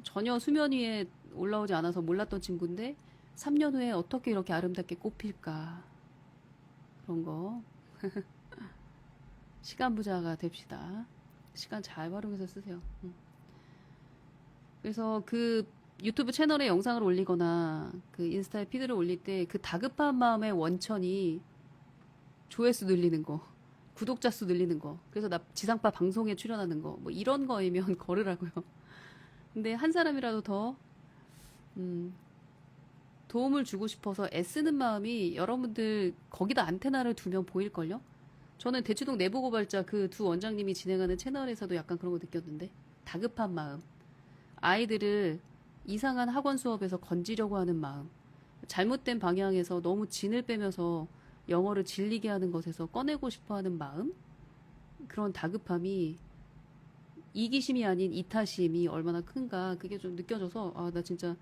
전혀 수면 위에 올라오지 않아서 몰랐던 친구인데 3년 후에 어떻게 이렇게 아름답게 꽃필까? 그런 거. 시간 부자가 됩시다. 시간 잘 활용해서 쓰세요. 그래서 그 유튜브 채널에 영상을 올리거나 그 인스타에 피드를 올릴 때 그 다급한 마음의 원천이 조회수 늘리는 거, 구독자 수 늘리는 거, 그래서 나 지상파 방송에 출연하는 거, 뭐 이런 거이면 걸으라고요. 근데 한 사람이라도 더 도움을 주고 싶어서 애쓰는 마음이 여러분들 거기다 안테나를 두면 보일걸요? 저는 대치동 내부고발자 그 두 원장님이 진행하는 채널에서도 약간 그런 거 느꼈는데, 다급한 마음, 아이들을 이상한 학원 수업에서 건지려고 하는 마음, 잘못된 방향에서 너무 진을 빼면서 영어를 질리게 하는 것에서 꺼내고 싶어 하는 마음, 그런 다급함이 이기심이 아닌 이타심이 얼마나 큰가, 그게 좀 느껴져서 나 진짜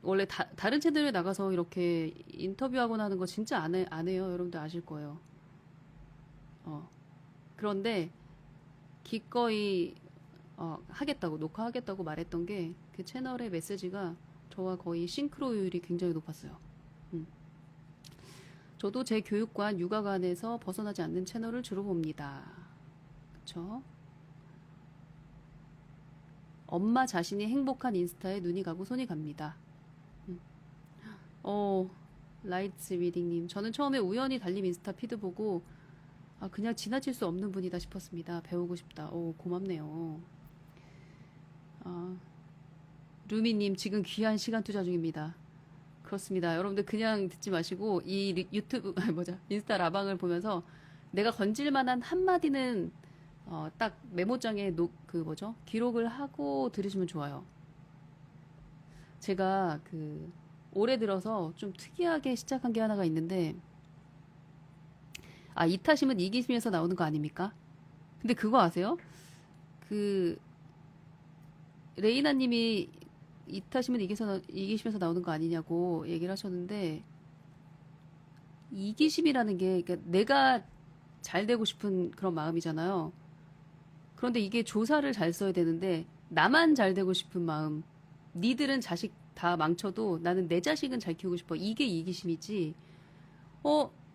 원래 다른 채널에 나가서 이렇게 인터뷰하거나 하는 거 진짜 안 해요. 여러분들 아실 거예요. 그런데 기꺼이 하겠다고 녹화하겠다고 말했던 게 그 채널의 메시지가 저와 거의 싱크로율이 굉장히 높았어요. 음. 저도 제 교육관, 육아관에서 벗어나지 않는 채널을 주로 봅니다. 그쵸? 엄마 자신이 행복한 인스타에 눈이 가고 손이 갑니다. 음. 어, 라이츠 리딩님. 저는 처음에 우연히 달림 인스타 피드 보고 그냥 지나칠 수 없는 분이다 싶었습니다. 배우고 싶다. 고맙네요. 루미님 지금 귀한 시간 투자 중입니다. 그렇습니다. 여러분들 그냥 듣지 마시고 이 유튜브 인스타 라방을 보면서 내가 건질 만한 한마디는 딱 메모장에 기록을 하고 들으시면 좋아요. 제가 올해 들어서 좀 특이하게 시작한 게 하나가 있는데 이타심은 이기심에서 나오는 거 아닙니까? 근데 그거 아세요? 레이나님이 이타심은 이기심에서 나오는 거 아니냐고 얘기를 하셨는데 이기심이라는 게 그러니까 내가 잘 되고 싶은 그런 마음이잖아요. 그런데 이게 조사를 잘 써야 되는데 나만 잘 되고 싶은 마음, 니들은 자식 다 망쳐도 나는 내 자식은 잘 키우고 싶어. 이게 이기심이지.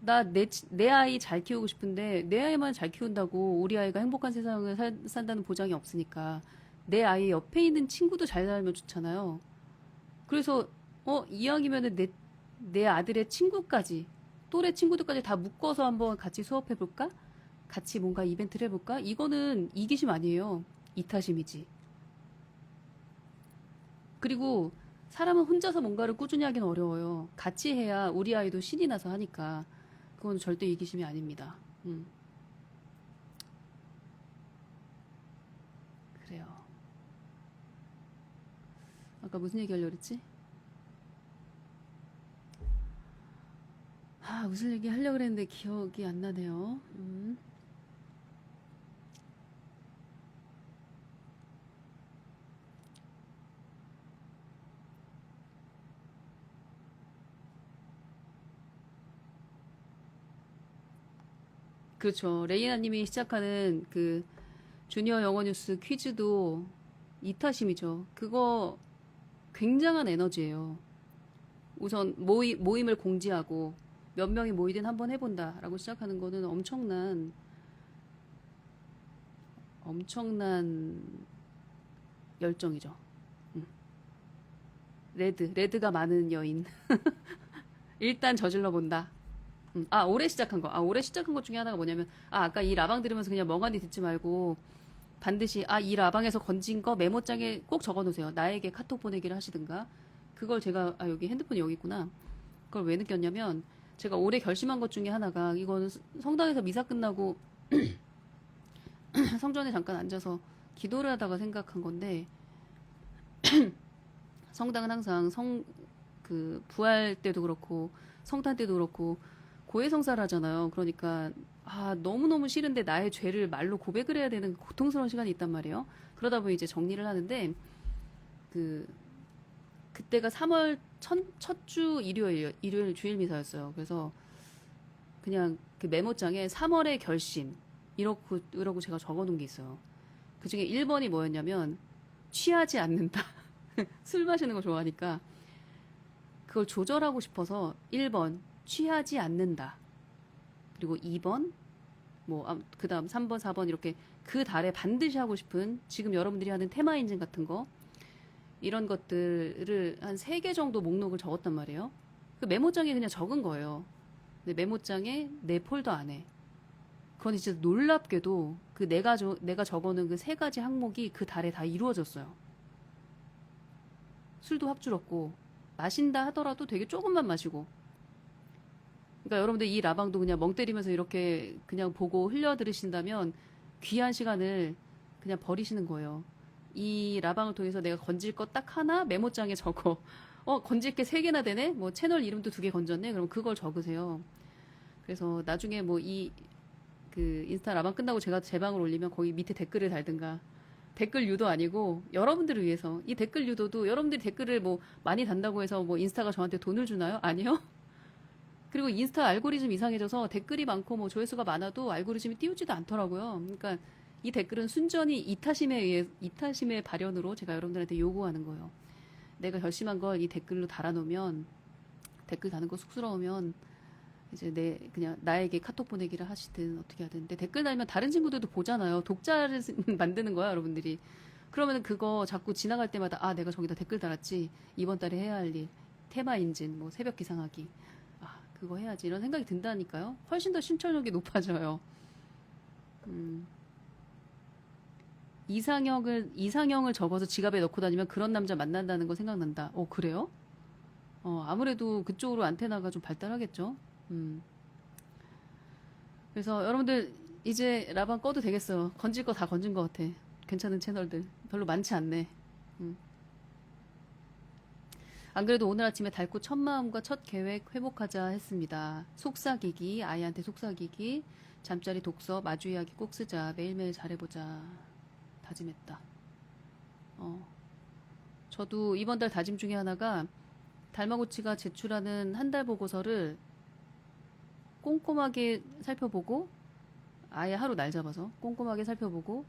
나 내 아이 잘 키우고 싶은데 내 아이만 잘 키운다고 우리 아이가 행복한 세상을 산다는 보장이 없으니까 내 아이 옆에 있는 친구도 잘 살면 좋잖아요. 그래서 이왕이면은 내 아들의 친구까지 또래 친구들까지 다 묶어서 한번 같이 수업해 볼까? 같이 뭔가 이벤트를 해볼까? 이거는 이기심 아니에요. 이타심이지. 그리고 사람은 혼자서 뭔가를 꾸준히 하기는 어려워요. 같이 해야 우리 아이도 신이 나서 하니까 그건 절대 이기심이 아닙니다. 그래요. 아까 무슨 얘기 하려고 그랬지? 무슨 얘기 하려고 그랬는데 기억이 안 나네요. 그렇죠. 레이나님이 시작하는 주니어 영어 뉴스 퀴즈도 이타심이죠. 그거 굉장한 에너지예요. 우선 모임을 공지하고 몇 명이 모이든 한번 해본다라고 시작하는 거는 엄청난 열정이죠. 레드가 많은 여인. 일단 저질러 본다. 올해 시작한 것 중에 하나가 뭐냐면, 아까 이 라방 들으면서 그냥 멍하니 듣지 말고, 반드시, 이 라방에서 건진 거 메모장에 꼭 적어 놓으세요. 나에게 카톡 보내기를 하시든가. 그걸 제가, 여기 핸드폰이 여기 있구나. 그걸 왜 느꼈냐면, 제가 올해 결심한 것 중에 하나가, 이거는 성당에서 미사 끝나고, 성전에 잠깐 앉아서 기도를 하다가 생각한 건데, 성당은 항상 부활 때도 그렇고, 성탄 때도 그렇고, 고해성사를 하잖아요. 그러니까 너무너무 싫은데 나의 죄를 말로 고백을 해야 되는 고통스러운 시간이 있단 말이에요. 그러다 보니 이제 정리를 하는데 그때가 3월 첫 주 일요일 주일 미사였어요. 그래서 그냥 그 메모장에 3월의 결심 이러고 제가 적어놓은 게 있어요. 그중에 1번이 뭐였냐면 취하지 않는다. 술 마시는 거 좋아하니까 그걸 조절하고 싶어서 1번 취하지 않는다. 그리고 2번, 그 다음 3번, 4번 이렇게 그 달에 반드시 하고 싶은 지금 여러분들이 하는 테마 인증 같은 거 이런 것들을 한 3개 정도 목록을 적었단 말이에요. 그 메모장에 그냥 적은 거예요. 근데 메모장에 내 폴더 안에. 그런데 진짜 놀랍게도 내가 적어놓은 그 3가지 항목이 그 달에 다 이루어졌어요. 술도 확 줄었고 마신다 하더라도 되게 조금만 마시고 그러니까 여러분들 이 라방도 그냥 멍 때리면서 이렇게 그냥 보고 흘려 들으신다면 귀한 시간을 그냥 버리시는 거예요. 이 라방을 통해서 내가 건질 것 딱 하나 메모장에 적어. 건질 게 3개나 되네? 채널 이름도 2개 건졌네? 그럼 그걸 적으세요. 그래서 나중에 인스타 라방 끝나고 제가 제 방을 올리면 거기 밑에 댓글을 달든가. 댓글 유도 아니고 여러분들을 위해서. 이 댓글 유도도 여러분들이 댓글을 많이 단다고 해서 인스타가 저한테 돈을 주나요? 아니요? 그리고 인스타 알고리즘 이상해져서 댓글이 많고 조회수가 많아도 알고리즘이 띄우지도 않더라고요. 그러니까 이 댓글은 순전히 이타심의 발현으로 제가 여러분들한테 요구하는 거예요. 내가 결심한 걸 이 댓글로 달아놓으면, 댓글 다는 거 쑥스러우면 이제 그냥 나에게 카톡 보내기를 하시든 어떻게 하든. 근데 댓글 달면 다른 친구들도 보잖아요. 독자를 만드는 거야, 여러분들이. 그러면 그거 자꾸 지나갈 때마다, 아, 내가 저기다 댓글 달았지. 이번 달에 해야 할 일. 테마 인증, 뭐 새벽 기상하기. 아, 그거 해야지. 이런 생각이 든다니까요. 훨씬 더 심찰력이 높아져요. 이상형을 적어서 지갑에 넣고 다니면 그런 남자 만난다는 거 생각난다. 그래요? 아무래도 그쪽으로 안테나가 좀 발달하겠죠? 그래서 여러분들 이제 라방 꺼도 되겠어요. 건질 거 다 건진 것 같아. 괜찮은 채널들. 별로 많지 않네. 음. 안 그래도 오늘 아침에 닳고 첫 마음과 첫 계획 회복하자 했습니다. 속삭이기, 아이한테 속삭이기, 잠자리 독서, 마주 이야기 꼭 쓰자, 매일매일 잘해보자. 다짐했다. 저도 이번 달 다짐 중에 하나가 달마고치가 제출하는 한 달 보고서를 꼼꼼하게 살펴보고, 아예 하루 날 잡아서 꼼꼼하게 살펴보고,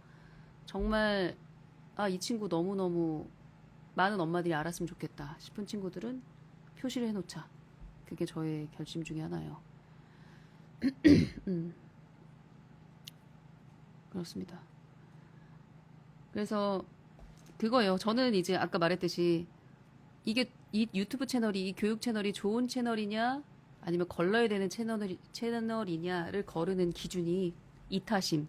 정말 이 친구 너무너무 많은 엄마들이 알았으면 좋겠다 싶은 친구들은 표시를 해놓자. 그게 저의 결심 중에 하나예요. 그렇습니다. 그래서 그거예요. 저는 이제 아까 말했듯이 이게 이 유튜브 채널이, 이 교육 채널이 좋은 채널이냐 아니면 걸러야 되는 채널이냐를 거르는 기준이 이타심.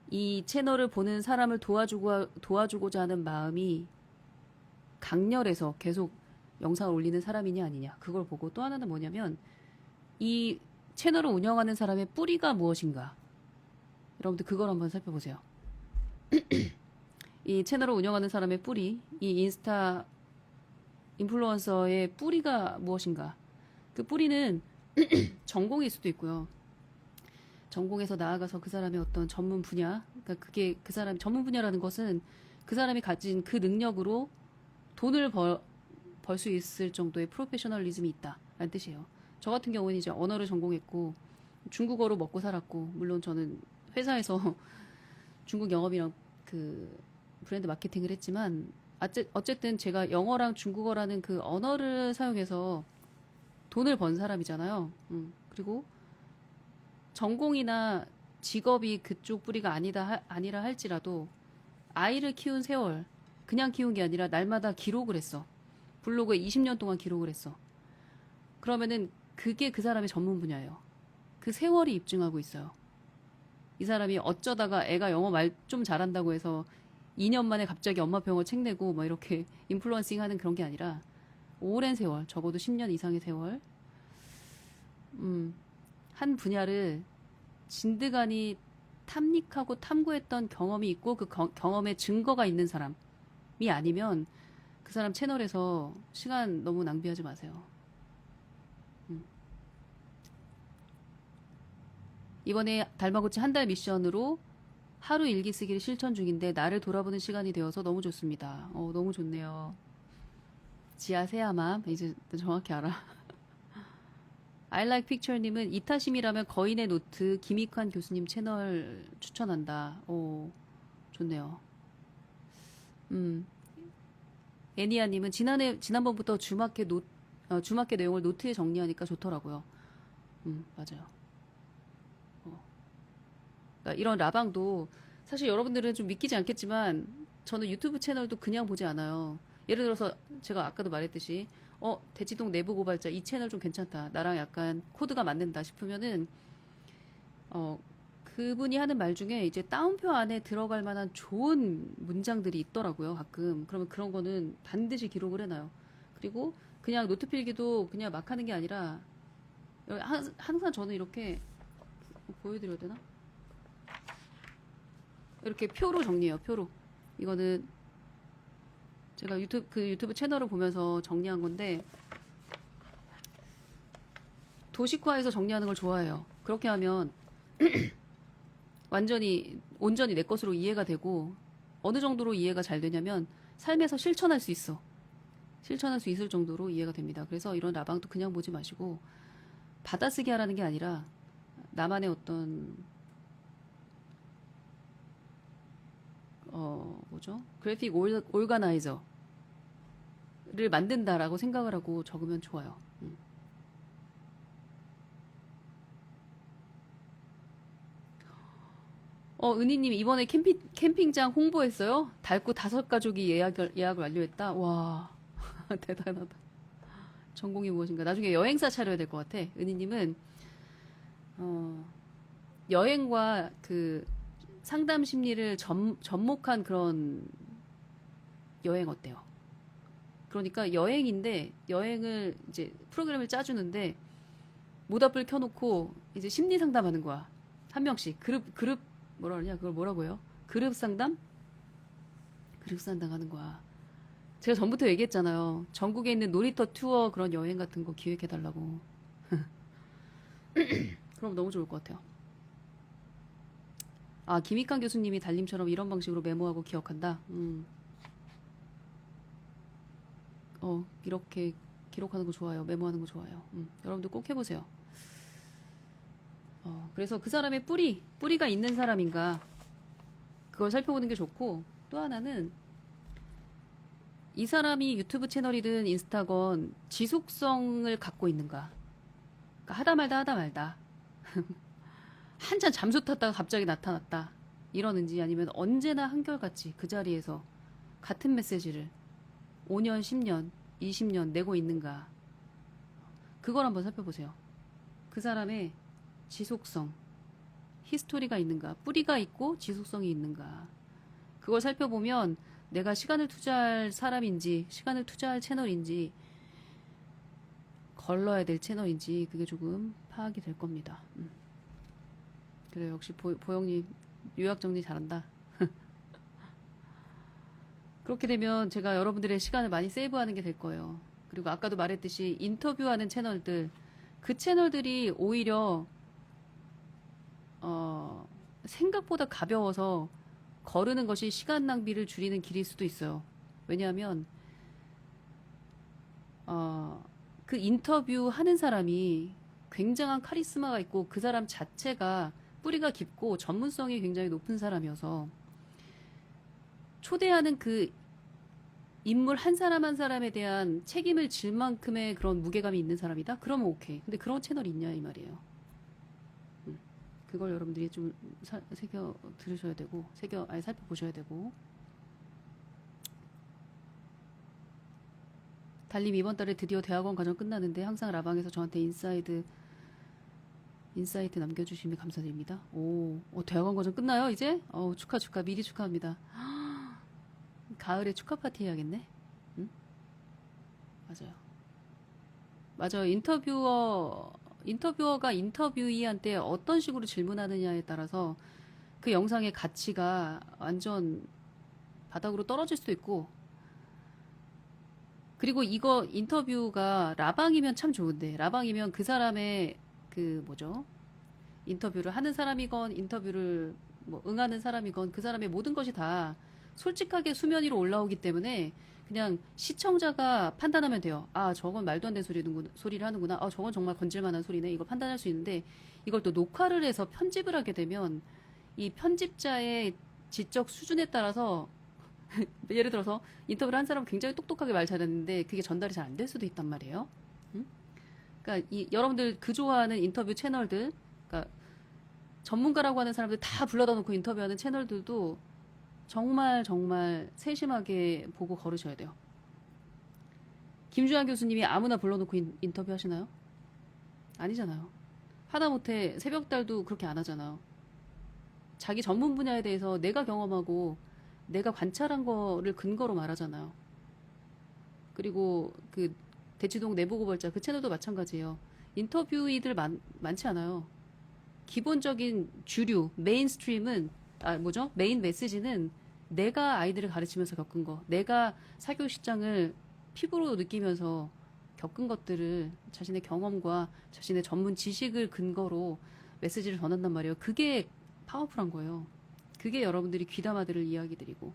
이 채널을 보는 사람을 도와주고자 하는 마음이 강렬해서 계속 영상을 올리는 사람이냐 아니냐. 그걸 보고, 또 하나는 뭐냐면 이 채널을 운영하는 사람의 뿌리가 무엇인가. 여러분들 그걸 한번 살펴보세요. 이 채널을 운영하는 사람의 뿌리, 이 인스타 인플루언서의 뿌리가 무엇인가. 그 뿌리는 전공일 수도 있고요. 전공에서 나아가서 그 사람의 어떤 전문 분야, 그러니까 그게 그 사람 전문 분야라는 것은 그 사람이 가진 그 능력으로 돈을 벌 수 있을 정도의 프로페셔널리즘이 있다라는 뜻이에요. 저 같은 경우는 이제 언어를 전공했고 중국어로 먹고 살았고, 물론 저는 회사에서 중국 영업이랑 그 브랜드 마케팅을 했지만, 어쨌든 제가 영어랑 중국어라는 그 언어를 사용해서 돈을 번 사람이잖아요. 그리고 전공이나 직업이 그쪽 뿌리가 아니라 할지라도 아이를 키운 세월, 그냥 키운 게 아니라 날마다 기록을 했어. 블로그에 20년 동안 기록을 했어. 그러면은 그게 그 사람의 전문 분야예요. 그 세월이 입증하고 있어요. 이 사람이 어쩌다가 애가 영어 말 좀 잘한다고 해서 2년 만에 갑자기 엄마표 영어 책 내고 막 이렇게 인플루언싱 하는 그런 게 아니라 오랜 세월, 적어도 10년 이상의 세월, 한 분야를 진드간이 탐닉하고 탐구했던 경험이 있고 그 경험의 증거가 있는 사람이 아니면 그 사람 채널에서 시간 너무 낭비하지 마세요. 이번에 달마고치 한 달 미션으로 하루 일기 쓰기를 실천 중인데 나를 돌아보는 시간이 되어서 너무 좋습니다. 너무 좋네요. 지하 새야맘, 이제 정확히 알아. I like picture님은 이타심이라면 거인의 노트 김익환 교수님 채널 추천한다. 좋네요. 애니아님은 지난번부터 주마켓 내용을 노트에 정리하니까 좋더라고요. 맞아요. 그러니까 이런 라방도 사실 여러분들은 좀 믿기지 않겠지만 저는 유튜브 채널도 그냥 보지 않아요. 예를 들어서 제가 아까도 말했듯이 대치동 내부 고발자 이 채널 좀 괜찮다. 나랑 약간 코드가 맞는다 싶으면은 그분이 하는 말 중에 이제 따옴표 안에 들어갈 만한 좋은 문장들이 있더라고요. 가끔. 그러면 그런 거는 반드시 기록을 해놔요. 그리고 그냥 노트 필기도 그냥 막 하는 게 아니라 항상 저는 이렇게 보여드려야 되나? 이렇게 표로 정리해요. 표로. 이거는 제가 유튜브 채널을 보면서 정리한 건데, 도식화해서 정리하는 걸 좋아해요. 그렇게 하면 온전히 내 것으로 이해가 되고, 어느 정도로 이해가 잘 되냐면 삶에서 실천할 수 있어. 실천할 수 있을 정도로 이해가 됩니다. 그래서 이런 라방도 그냥 보지 마시고 받아쓰기 하라는 게 아니라 나만의 어떤 뭐죠? 그래픽 오르가나이저를 만든다라고 생각을 하고 적으면 좋아요. 은희님 이번에 캠핑장 홍보했어요? 달구 5가족이 예약을 완료했다. 와, 대단하다. 전공이 무엇인가? 나중에 여행사 차려야 될 것 같아. 은희님은 어, 여행과 그 상담 심리를 접목한 그런 여행 어때요? 그러니까 여행인데 여행을 이제 프로그램을 짜주는데 모닥불 켜놓고 이제 심리 상담하는 거야. 한 명씩 그룹 뭐라 그러냐? 그걸 뭐라고 해요? 그룹 상담? 그룹 상담 하는 거야. 제가 전부터 얘기했잖아요. 전국에 있는 놀이터 투어 그런 여행 같은 거 기획해달라고. 그럼 너무 좋을 것 같아요. 아, 김익환 교수님이 달님처럼 이런 방식으로 메모하고 기억한다. 이렇게 기록하는 거 좋아요. 메모하는 거 좋아요. 여러분들 꼭 해보세요. 그래서 그 사람의 뿌리가 있는 사람인가, 그걸 살펴보는 게 좋고, 또 하나는 이 사람이 유튜브 채널이든 인스타건 지속성을 갖고 있는가. 그러니까 하다 말다. 한참 잠수 탔다가 갑자기 나타났다. 이러는지 아니면 언제나 한결같이 그 자리에서 같은 메시지를 5년, 10년, 20년 내고 있는가. 그걸 한번 살펴보세요. 그 사람의 지속성, 히스토리가 있는가, 뿌리가 있고 지속성이 있는가. 그걸 살펴보면 내가 시간을 투자할 사람인지, 시간을 투자할 채널인지, 걸러야 될 채널인지 그게 조금 파악이 될 겁니다. 그래, 역시 보영님 요약 정리 잘한다. 그렇게 되면 제가 여러분들의 시간을 많이 세이브하는 게 될 거예요. 그리고 아까도 말했듯이 인터뷰하는 채널들, 그 채널들이 오히려 생각보다 가벼워서 거르는 것이 시간 낭비를 줄이는 길일 수도 있어요. 왜냐하면 그 인터뷰 하는 사람이 굉장한 카리스마가 있고 그 사람 자체가 뿌리가 깊고 전문성이 굉장히 높은 사람이어서 초대하는 그 인물 한 사람 한 사람에 대한 책임을 질 만큼의 그런 무게감이 있는 사람이다? 그러면 오케이. 근데 그런 채널이 있냐 이 말이에요. 그걸 여러분들이 좀 새겨 들으셔야 되고 살펴보셔야 되고. 달님 이번 달에 드디어 대학원 과정 끝나는데 항상 라방에서 저한테 인사이트 남겨주시면 감사드립니다. 대학원 과정 끝나요 이제? 축하 미리 축하합니다. 가을에 축하 파티 해야겠네. 응? 맞아요. 인터뷰어가 인터뷰이한테 어떤 식으로 질문하느냐에 따라서 그 영상의 가치가 완전 바닥으로 떨어질 수도 있고, 그리고 이거 인터뷰가 라방이면 참 좋은데, 라방이면 그 사람의 그 뭐죠? 인터뷰를 하는 사람이건 인터뷰를 뭐 응하는 사람이건 그 사람의 모든 것이 다 솔직하게 수면 위로 올라오기 때문에 그냥 시청자가 판단하면 돼요. 아, 저건 말도 안 되는 소리를 하는구나. 아, 저건 정말 건질만한 소리네. 이걸 판단할 수 있는데, 이걸 또 녹화를 해서 편집을 하게 되면 이 편집자의 지적 수준에 따라서 예를 들어서 인터뷰를 한 사람은 굉장히 똑똑하게 말 잘했는데 그게 전달이 잘 안 될 수도 있단 말이에요. 응? 그러니까 여러분들 그 좋아하는 인터뷰 채널들, 그러니까 전문가라고 하는 사람들 다 불러다 놓고 인터뷰하는 채널들도 정말 세심하게 보고 거르셔야 돼요. 김주환 교수님이 아무나 불러놓고 인터뷰 하시나요? 아니잖아요. 하다못해 새벽달도 그렇게 안 하잖아요. 자기 전문 분야에 대해서 내가 경험하고 내가 관찰한 거를 근거로 말하잖아요. 그리고 그 대치동 내부고발자 그 채널도 마찬가지예요. 인터뷰이들 많지 않아요. 기본적인 주류 메인스트림은 메인 메시지는 내가 아이들을 가르치면서 겪은 거, 내가 사교 시장을 피부로 느끼면서 겪은 것들을 자신의 경험과 자신의 전문 지식을 근거로 메시지를 전한단 말이에요. 그게 파워풀한 거예요. 그게 여러분들이 귀담아 들을 이야기들이고.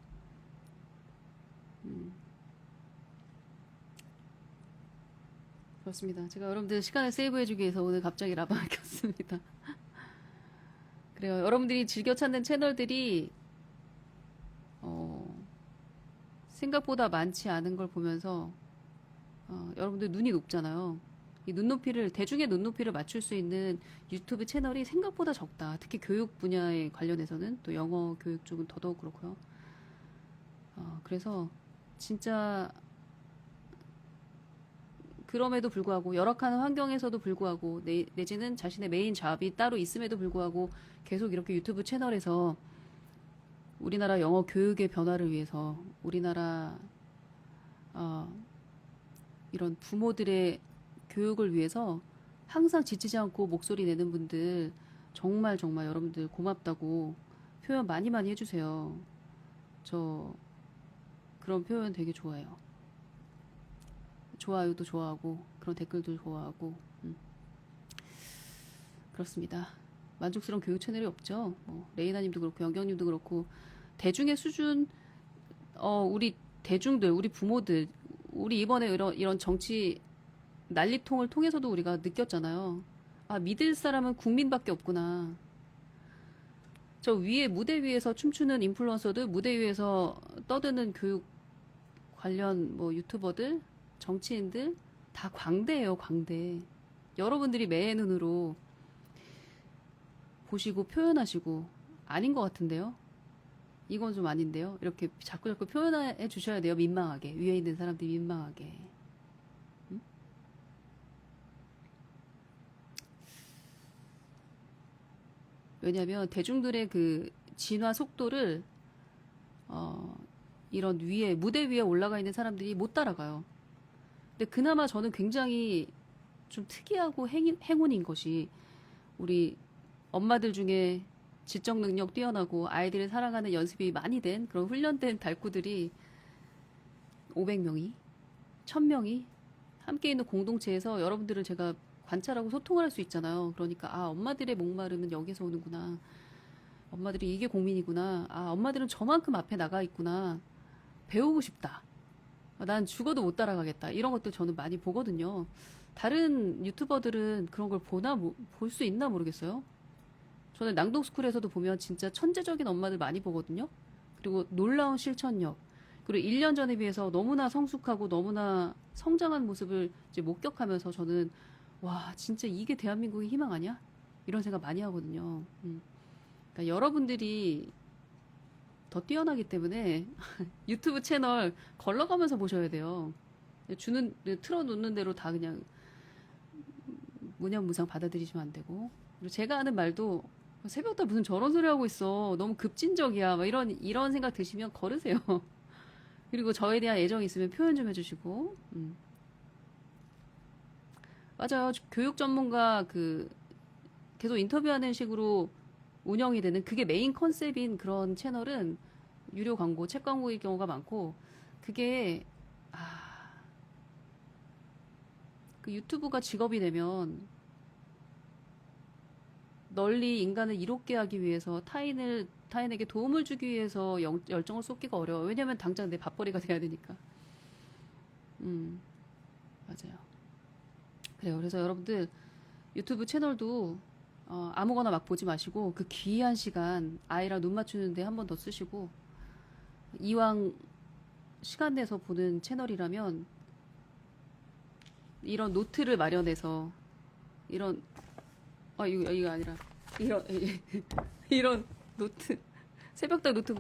그렇습니다. 제가 여러분들 시간을 세이브해주기 위해서 오늘 갑자기 라방을 켰습니다. 그래요. 여러분들이 즐겨 찾는 채널들이 생각보다 많지 않은 걸 보면서 여러분들 눈이 높잖아요. 이 눈높이를 대중의 눈높이를 맞출 수 있는 유튜브 채널이 생각보다 적다. 특히 교육 분야에 관련해서는 또 영어 교육 쪽은 더더욱 그렇고요. 그래서 진짜 그럼에도 불구하고 열악한 환경에서도 불구하고 내지는 자신의 메인 잡이 따로 있음에도 불구하고 계속 이렇게 유튜브 채널에서 우리나라 영어 교육의 변화를 위해서 우리나라 이런 부모들의 교육을 위해서 항상 지치지 않고 목소리 내는 분들 정말 정말 여러분들 고맙다고 표현 많이 많이 해주세요. 저 그런 표현 되게 좋아해요. 좋아요도 좋아하고 그런 댓글도 좋아하고 그렇습니다. 만족스러운 교육 채널이 없죠. 레이나님도 그렇고 영경님도 그렇고 대중의 수준 우리 대중들 우리 부모들 우리 이번에 이런 정치 난리통을 통해서도 우리가 느꼈잖아요. 아, 믿을 사람은 국민밖에 없구나. 저 위에 무대 위에서 춤추는 인플루언서들 무대 위에서 떠드는 교육 관련 유튜버들 정치인들 다 광대예요, 광대. 여러분들이 매의 눈으로 보시고 표현하시고 아닌 것 같은데요. 이건 좀 아닌데요. 이렇게 자꾸 표현해 주셔야 돼요. 민망하게. 위에 있는 사람들이 민망하게. 응? 왜냐하면 대중들의 그 진화 속도를 이런 무대 위에 올라가 있는 사람들이 못 따라가요. 근데 그나마 저는 굉장히 좀 특이하고 행운인 것이 우리 엄마들 중에 지적 능력 뛰어나고 아이들을 사랑하는 연습이 많이 된 그런 훈련된 달구들이 500명이 1000명이 함께 있는 공동체에서 여러분들을 제가 관찰하고 소통을 할 수 있잖아요. 그러니까 엄마들의 목마름은 여기서 오는구나. 엄마들이 이게 고민이구나. 엄마들은 저만큼 앞에 나가 있구나. 배우고 싶다. 난 죽어도 못 따라가겠다. 이런 것들 저는 많이 보거든요. 다른 유튜버들은 그런 걸 볼 수 있나 모르겠어요. 저는 낭독스쿨에서도 보면 진짜 천재적인 엄마들 많이 보거든요. 그리고 놀라운 실천력. 그리고 1년 전에 비해서 너무나 성숙하고 너무나 성장한 모습을 이제 목격하면서 저는 와, 진짜 이게 대한민국의 희망 아니야? 이런 생각 많이 하거든요. 그러니까 여러분들이 더 뛰어나기 때문에 유튜브 채널 걸러가면서 보셔야 돼요. 틀어놓는 대로 다 그냥 무념무상 받아들이시면 안 되고. 그리고 제가 하는 말도 새벽부터 무슨 저런 소리 하고 있어. 너무 급진적이야. 막 이런 생각 드시면 걸으세요. 그리고 저에 대한 애정이 있으면 표현 좀 해주시고. 맞아요. 교육 전문가 계속 인터뷰하는 식으로 운영이 되는 그게 메인 컨셉인 그런 채널은 유료 광고, 책 광고일 경우가 많고 그게 그 유튜브가 직업이 되면 널리 인간을 이롭게 하기 위해서 타인에게 도움을 주기 위해서 열정을 쏟기가 어려워요. 왜냐면 당장 내 밥벌이가 돼야 되니까. 맞아요. 그래요. 그래서 여러분들 유튜브 채널도 아무거나 막 보지 마시고 그 귀한 시간 아이랑 눈 맞추는데 한 번 더 쓰시고 이왕 시간 내서 보는 채널이라면 이런 노트를 마련해서 이거 아니라 이런 노트 새벽달 노트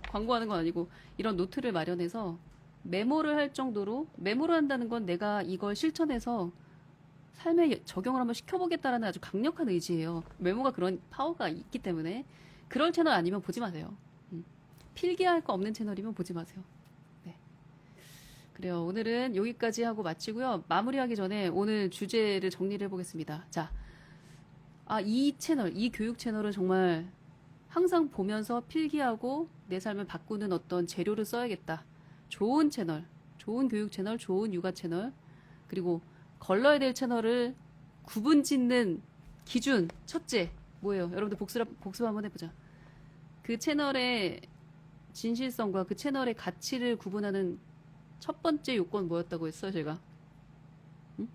광고하는 건 아니고 이런 노트를 마련해서 메모를 할 정도로 메모를 한다는 건 내가 이걸 실천해서 삶에 적용을 한번 시켜보겠다라는 아주 강력한 의지예요. 메모가 그런 파워가 있기 때문에 그럴 채널 아니면 보지 마세요. 필기할 거 없는 채널이면 보지 마세요. 네. 그래요. 오늘은 여기까지 하고 마치고요. 마무리하기 전에 오늘 주제를 정리를 해보겠습니다. 자, 이 교육 채널은 정말 항상 보면서 필기하고 내 삶을 바꾸는 어떤 재료를 써야겠다. 좋은 채널, 좋은 교육 채널, 좋은 육아 채널, 그리고 걸러야 될 채널을 구분 짓는 기준, 첫째, 뭐예요? 여러분들 복습 한번 해보자. 그 채널의 진실성과 그 채널의 가치를 구분하는 첫 번째 요건 뭐였다고 했어요, 제가? 응?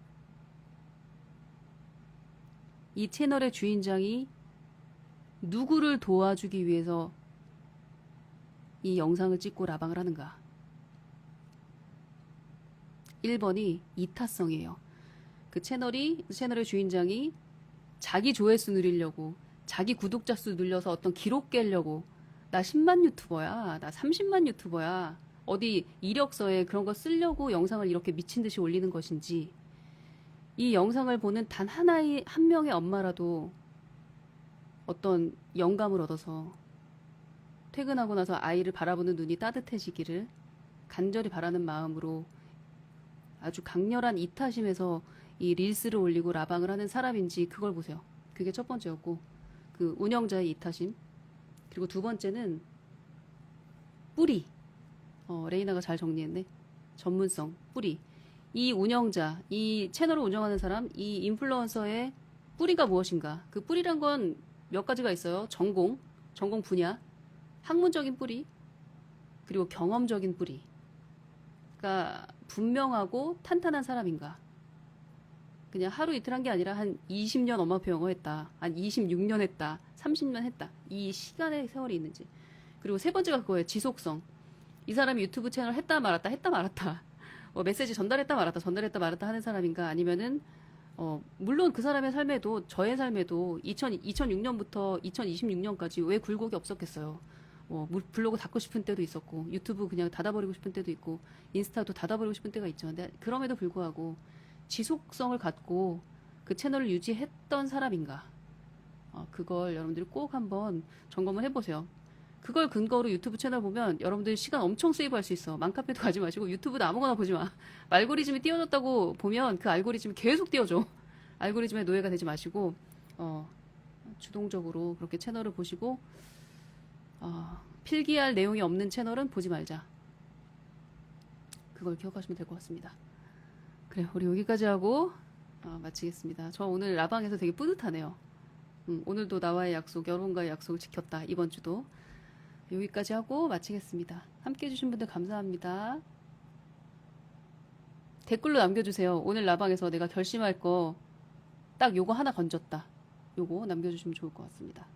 이 채널의 주인장이 누구를 도와주기 위해서 이 영상을 찍고 라방을 하는가? 1번이 이타성이에요. 그 채널의 주인장이 자기 조회수 누리려고, 자기 구독자 수 늘려서 어떤 기록 깨려고, 나 10만 유튜버야, 나 30만 유튜버야, 어디 이력서에 그런 거 쓰려고 영상을 이렇게 미친 듯이 올리는 것인지, 이 영상을 보는 단 한 명의 엄마라도 어떤 영감을 얻어서 퇴근하고 나서 아이를 바라보는 눈이 따뜻해지기를 간절히 바라는 마음으로 아주 강렬한 이타심에서 이 릴스를 올리고 라방을 하는 사람인지 그걸 보세요. 그게 첫 번째였고, 그 운영자의 이타심. 그리고 두 번째는 뿌리. 레이나가 잘 정리했네. 전문성, 뿌리. 이 운영자, 이 채널을 운영하는 사람, 이 인플루언서의 뿌리가 무엇인가? 그 뿌리란 건 몇 가지가 있어요. 전공 분야, 학문적인 뿌리, 그리고 경험적인 뿌리. 그러니까 분명하고 탄탄한 사람인가? 그냥 하루 이틀 한 게 아니라 한 20년 엄마표 영어 했다. 한 26년 했다. 30년 했다. 이 시간의 세월이 있는지. 그리고 세 번째가 그거예요. 지속성. 이 사람이 유튜브 채널 했다 말았다. 메시지 전달했다 말았다 하는 사람인가? 아니면은 물론 그 사람의 삶에도, 저의 삶에도 2006년부터 2026년까지 왜 굴곡이 없었겠어요. 블로그 닫고 싶은 때도 있었고, 유튜브 그냥 닫아버리고 싶은 때도 있고, 인스타도 닫아버리고 싶은 때가 있죠. 근데 그럼에도 불구하고 지속성을 갖고 그 채널을 유지했던 사람인가? 그걸 여러분들이 꼭 한번 점검을 해보세요. 그걸 근거로 유튜브 채널 보면 여러분들 시간 엄청 세이브할 수 있어. 맘카페도 가지 마시고 유튜브도 아무거나 보지 마. 알고리즘이 띄워줬다고 보면 그 알고리즘이 계속 띄워줘. 알고리즘의 노예가 되지 마시고 주동적으로 그렇게 채널을 보시고 필기할 내용이 없는 채널은 보지 말자. 그걸 기억하시면 될 것 같습니다. 그래, 우리 여기까지 하고 마치겠습니다. 저 오늘 라방에서 되게 뿌듯하네요. 오늘도 나와의 약속, 여러분과의 약속을 지켰다. 이번 주도. 여기까지 하고 마치겠습니다. 함께 해주신 분들 감사합니다. 댓글로 남겨주세요. 오늘 라방에서 내가 결심할 거 딱 요거 하나 건졌다. 요거 남겨주시면 좋을 것 같습니다.